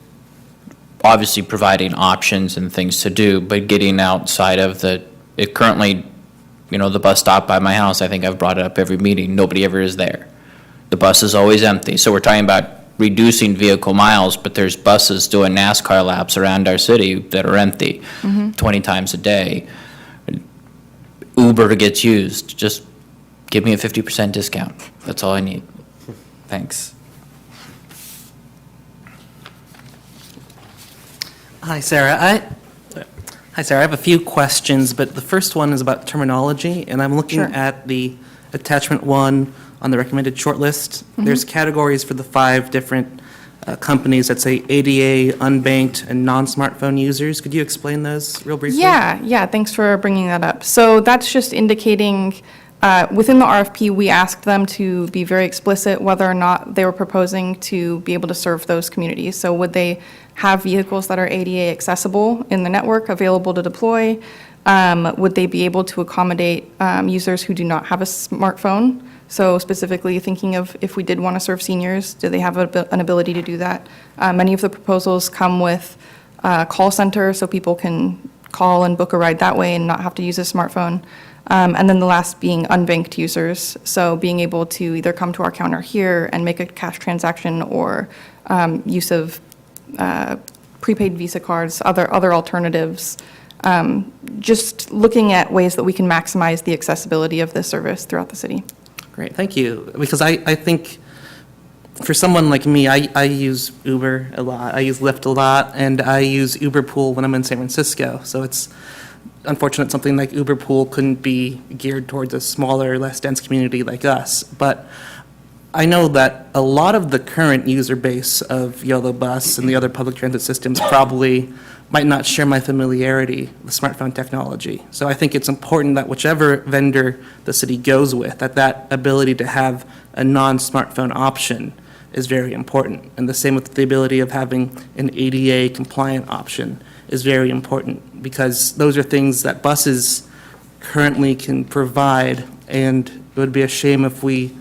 obviously providing options and things to do, but getting outside of it currently, the bus stop by my house, I think I've brought it up every meeting, nobody ever is there. The bus is always empty. So we're talking about reducing vehicle miles, but there's buses doing NASCAR laps around our city that are empty 20 times a day. Uber gets used. Just give me a 50% discount. That's all I need. Thanks. Hi, Sarah. I have a few questions, but the first one is about terminology, and I'm looking Sure. at the attachment 1 on the recommended shortlist. There's categories for the 5 different companies that say ADA, unbanked, and non-smartphone users. Could you explain those real briefly? Yeah, thanks for bringing that up. So that's just indicating, within the RFP, we asked them to be very explicit whether or not they were proposing to be able to serve those communities. So would they have vehicles that are ADA accessible in the network, available to deploy? Would they be able to accommodate users who do not have a smartphone? So specifically thinking of if we did want to serve seniors, do they have an ability to do that? Many of the proposals come with call center so people can call and book a ride that way and not have to use a smartphone. And then the last being unbanked users, so being able to either come to our counter here and make a cash transaction or use of prepaid Visa cards, other alternatives. Just looking at ways that we can maximize the accessibility of this service throughout the city. Great, thank you. Because I think for someone like me, I use Uber a lot, I use Lyft a lot, and I use Uber Pool when I'm in San Francisco. So it's unfortunate something like Uber Pool couldn't be geared towards a smaller, less dense community like us. But I know that a lot of the current user base of Yellow Bus and the other public transit systems probably might not share my familiarity with smartphone technology. So I think it's important that whichever vendor the city goes with, that ability to have a non-smartphone option is very important. And the same with the ability of having an ADA compliant option is very important, because those are things that buses currently can provide, and it would be a shame if we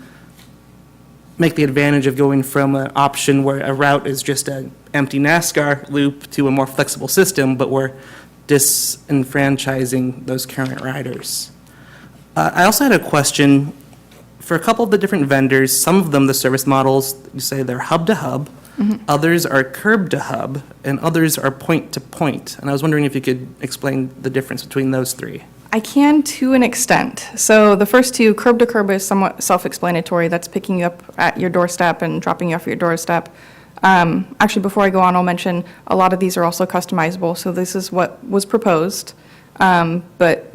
make the advantage of going from an option where a route is just an empty NASCAR loop to a more flexible system, but we're disenfranchising those current riders. I also had a question for a couple of the different vendors. Some of them, the service models, you say they're hub-to-hub, others are curb-to-hub, and others are point-to-point. And I was wondering if you could explain the difference between those three. I can to an extent. So the first two, curb to curb, is somewhat self-explanatory. That's picking you up at your doorstep and dropping you off at your doorstep. Actually, before I go on, I'll mention a lot of these are also customizable. So this is what was proposed, but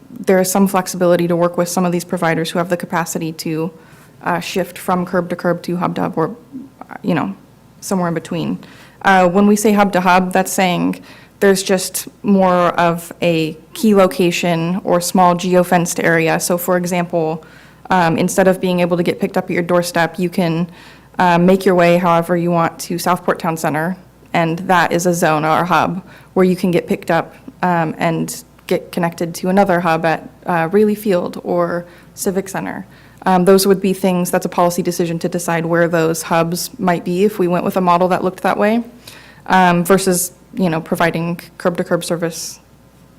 there is some flexibility to work with some of these providers who have the capacity to shift from curb to hub to hub, or somewhere in between. When we say hub to hub, that's saying there's just more of a key location or small geo-fenced area. So for example, instead of being able to get picked up at your doorstep, you can make your way however you want to Southport Town Center, and that is a zone or a hub where you can get picked up and get connected to another hub at Raleigh Field or Civic Center. Those would be things, that's a policy decision to decide where those hubs might be if we went with a model that looked that way, versus providing curb-to-curb service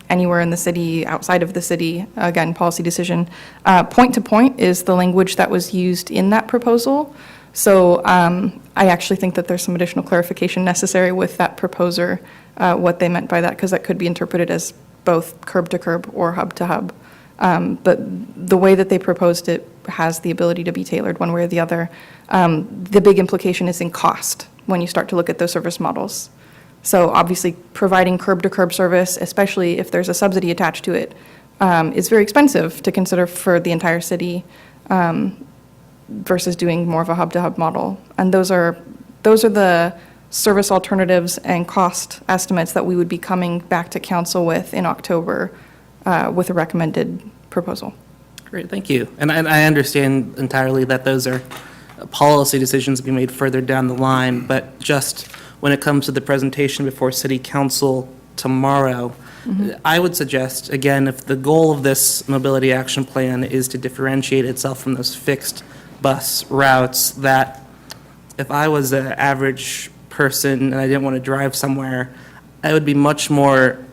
anywhere in the city, outside of the city. Again, policy decision. Point-to-point is the language that was used in that proposal. So I actually think that there's some additional clarification necessary with that proposer, what they meant by that, because that could be interpreted as both curb-to-curb or hub-to-hub. But the way that they proposed it has the ability to be tailored one way or the other. The big implication is in cost when you start to look at those service models. So obviously, providing curb-to-curb service, especially if there's a subsidy attached to it, is very expensive to consider for the entire city, versus doing more of a hub-to-hub model. And those are the service alternatives and cost estimates that we would be coming back to council with in October with a recommended proposal. Great, thank you. And I understand entirely that those are policy decisions to be made further down the line, but just when it comes to the presentation before City Council tomorrow, I would suggest, again, if the goal of this mobility action plan is to differentiate itself from those fixed bus routes, that if I was an average person and I didn't want to drive somewhere, I would be much more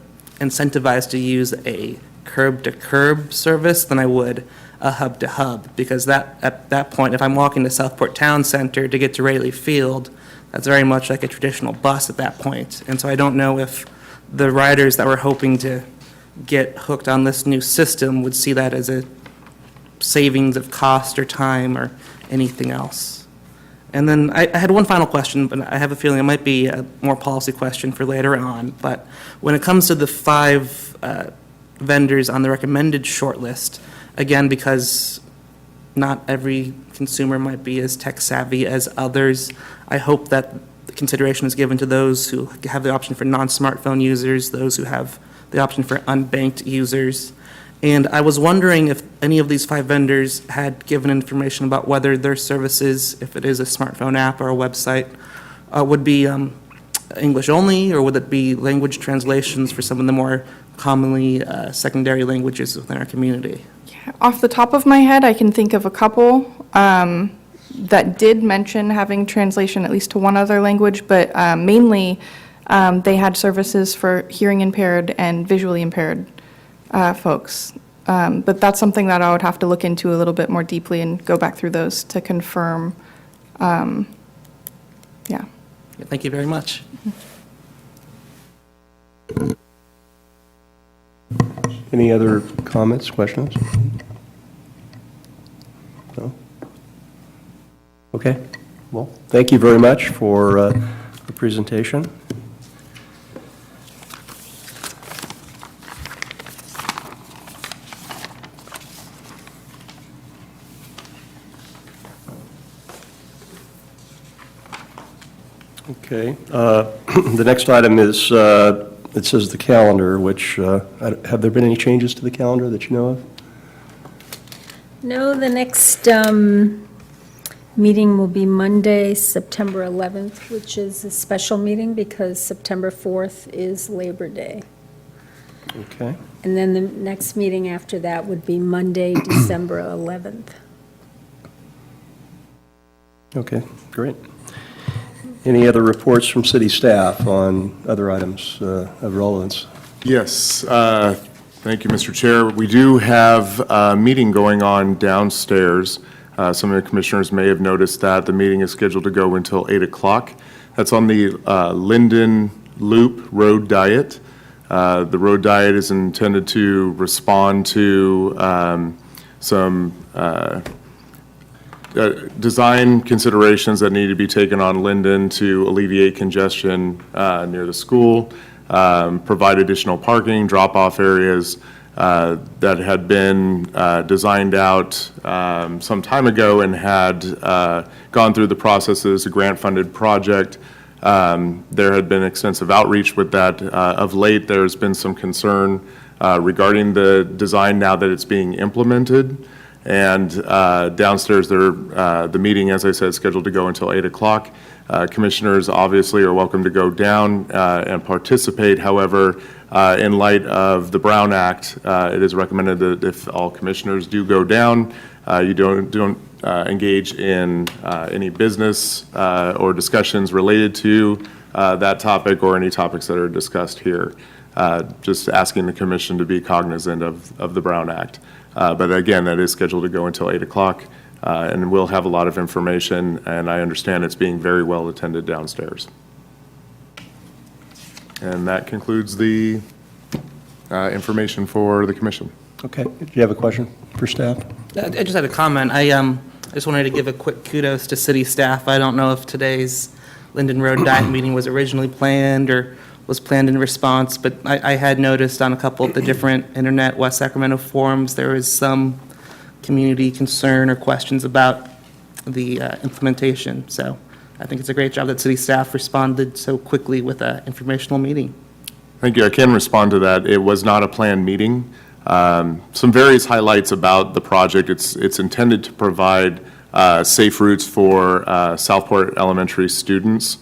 incentivized to use a curb-to-curb service than I would a hub-to-hub, because at that point, if I'm walking to Southport Town Center to get to Raleigh Field, that's very much like a traditional bus at that point. And so I don't know if the riders that were hoping to get hooked on this new system would see that as a savings of cost or time or anything else. And then I had one final question, but I have a feeling it might be a more policy question for later on. But when it comes to the 5 vendors on the recommended shortlist, again, because not every consumer might be as tech savvy as others, I hope that the consideration is given to those who have the option for non-smartphone users, those who have the option for unbanked users. And I was wondering if any of these 5 vendors had given information about whether their services, if it is a smartphone app or a website, would be English only, or would it be language translations for some of the more commonly secondary languages within our community? Yeah, off the top of my head, I can think of a couple that did mention having translation at least to one other language, but mainly They had services for hearing impaired and visually impaired folks. But that's something that I would have to look into a little bit more deeply and go back through those to confirm. Yeah. Thank you very much. Any other comments, questions? No? Okay, well, thank you very much for the presentation. Okay, the next item is, it says the calendar, which, have there been any changes to the calendar that you know of? No, the next meeting will be Monday, September 11th, which is a special meeting because September 4th is Labor Day. Okay, And then the next meeting after that would be Monday, December 11th. okay, great. Any other reports from city staff on other items of relevance? Yes, thank you, Mr. Chair. We do have a meeting going on downstairs. Some of the commissioners may have noticed that the meeting is scheduled to go until 8 o'clock. That's on the Linden Loop Road Diet. The road diet is intended to respond to some design considerations that need to be taken on Linden to alleviate congestion near the school, provide additional parking, drop-off areas that had been designed out some time ago and had gone through the processes, a grant-funded project. There had been extensive outreach with that. Of late, there's been some concern regarding the design now that it's being implemented. And downstairs, the meeting, as I said, is scheduled to go until 8 o'clock. Commissioners obviously are welcome to go down and participate. However, in light of the Brown Act, it is recommended that if all commissioners do go down, you don't engage in any business or discussions related to that topic or any topics that are discussed here. Just asking the commission to be cognizant of the Brown Act. But again, that is scheduled to go until 8 o'clock, and we'll have a lot of information, and I understand it's being very well attended downstairs. And that concludes the information for the commission. Okay, do you have a question for staff? I just had a comment. I just wanted to give a quick kudos to city staff. I don't know if today's Linden Road Diet meeting was originally planned or was planned in response, but I had noticed on a couple of the different internet West Sacramento forums, there is some community concern or questions about the implementation. So I think it's a great job that city staff responded so quickly with an informational meeting. Thank you. I can respond to that. It was not a planned meeting. Some various highlights about the project. It's intended to provide safe routes for Southport Elementary students.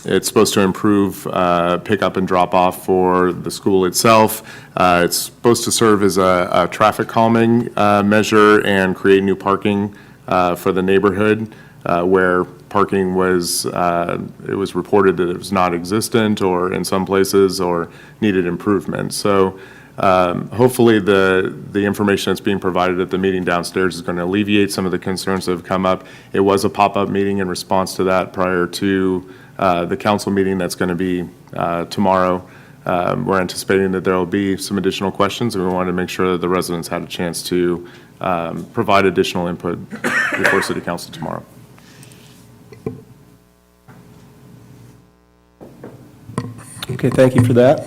It's supposed to improve pickup and drop-off for the school itself. It's supposed to serve as a traffic calming measure and create new parking for the neighborhood where parking was, it was reported that it was not existent or in some places or needed improvement. So hopefully the information that's being provided at the meeting downstairs is going to alleviate some of the concerns that have come up. It was a pop-up meeting in response to that prior to the council meeting that's going to be tomorrow. We're anticipating that there will be some additional questions, and we wanted to make sure that the residents had a chance to provide additional input before City Council tomorrow. Okay, thank you for that.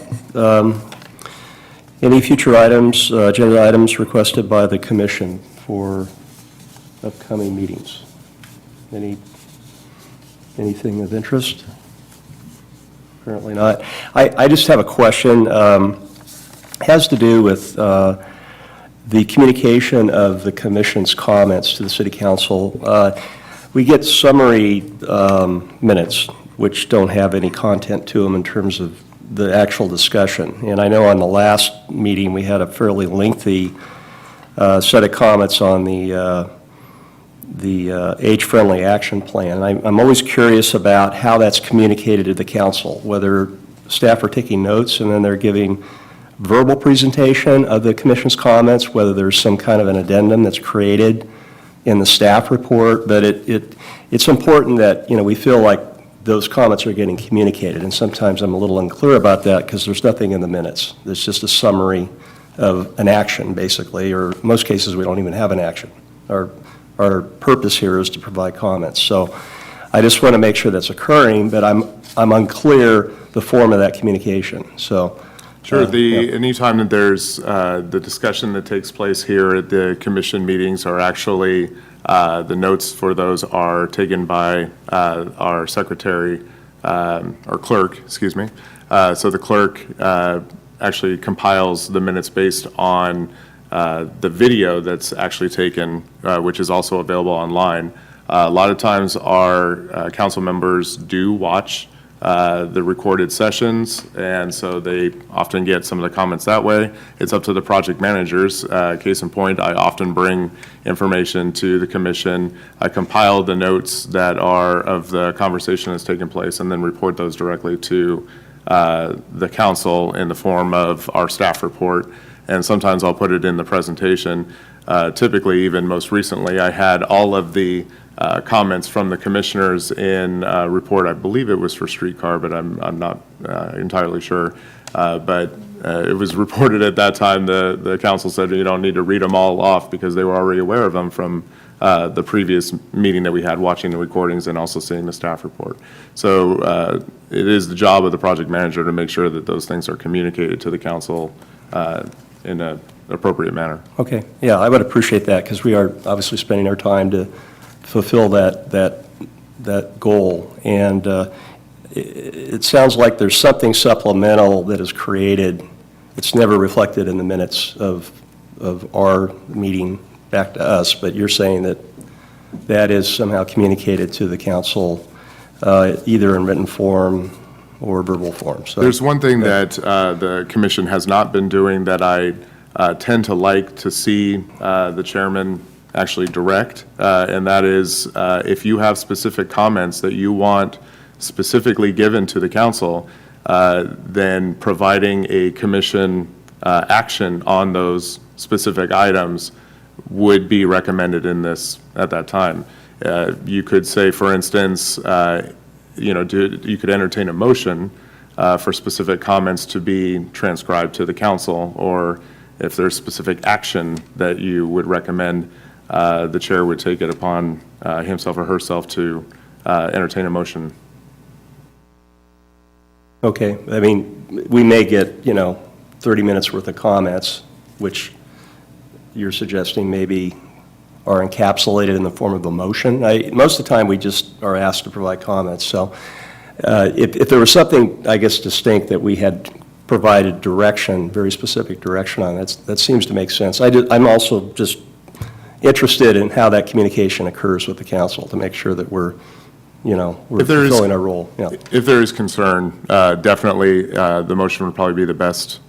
Any future items, agenda items requested by the commission for upcoming meetings? Anything of interest? Apparently not. I just have a question. Has to do with the communication of the commission's comments to the city council. We get summary minutes, which don't have any content to them in terms of the actual discussion. And I know on the last meeting, we had a fairly lengthy set of comments on the age-friendly action plan. And I'm always curious about how that's communicated to the council, whether staff are taking notes and then they're giving verbal presentation of the commission's comments, whether there's some kind of an addendum that's created in the staff report, but it's important that, we feel like those comments are getting communicated, and sometimes I'm a little unclear about that because there's nothing in the minutes. It's just a summary of an action, basically, or in most cases, we don't even have an action. Our purpose here is to provide comments. So I just want to make sure that's occurring, but I'm unclear the form of that communication, so. Sure, yeah. anytime that there's the discussion that takes place here at the commission meetings are actually, the notes for those are taken by our secretary, or clerk, excuse me. So the clerk actually compiles the minutes based on the video that's actually taken, which is also available online. A lot of times our council members do watch the recorded sessions, and so they often get some of the comments that way. It's up to the project managers. Case in point, I often bring information to the commission. I compile the notes that are of the conversation that's taken place and then report those directly to the council in the form of our staff report. And sometimes I'll put it in the presentation. Typically, even most recently, I had all of the comments from the commissioners in a report. I believe it was for streetcar, but I'm not entirely sure. But it was reported at that time, the council said you don't need to read them all off because they were already aware of them from the previous meeting that we had, watching the recordings and also seeing the staff report. So it is the job of the project manager to make sure that those things are communicated to the council in an appropriate manner. Okay, yeah, I would appreciate that because we are obviously spending our time to fulfill that goal. And it sounds like there's something supplemental that is created. It's never reflected in the minutes of our meeting back to us, but you're saying that that is somehow communicated to the council either in written form or verbal form. So there's one thing that the commission has not been doing that I tend to like to see the chairman actually direct, and that is if you have specific comments that you want specifically given to the council, then providing a commission action on those specific items would be recommended in this at that time. You could say, for instance, you could entertain a motion for specific comments to be transcribed to the council, or if there's specific action that you would recommend, the chair would take it upon himself or herself to entertain a motion. Okay, I mean, we may get, 30 minutes worth of comments, which you're suggesting maybe are encapsulated in the form of a motion. Most of the time, we just are asked to provide comments. So if there was something, I guess, distinct that we had provided direction, very specific direction on, that seems to make sense. I'm also just interested in how that communication occurs with the council to make sure that we're fulfilling our role. Yeah. If there is concern, definitely the motion would probably be the best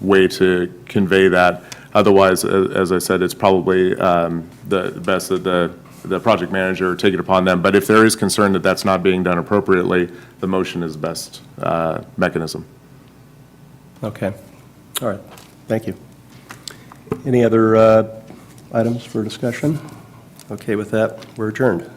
way to convey that. Otherwise, as I said, it's probably the best that the project manager take it upon them. But if there is concern that that's not being done appropriately, the motion is the best mechanism. Okay. All right. Thank you. Any other items for discussion? Okay, with that, we're adjourned.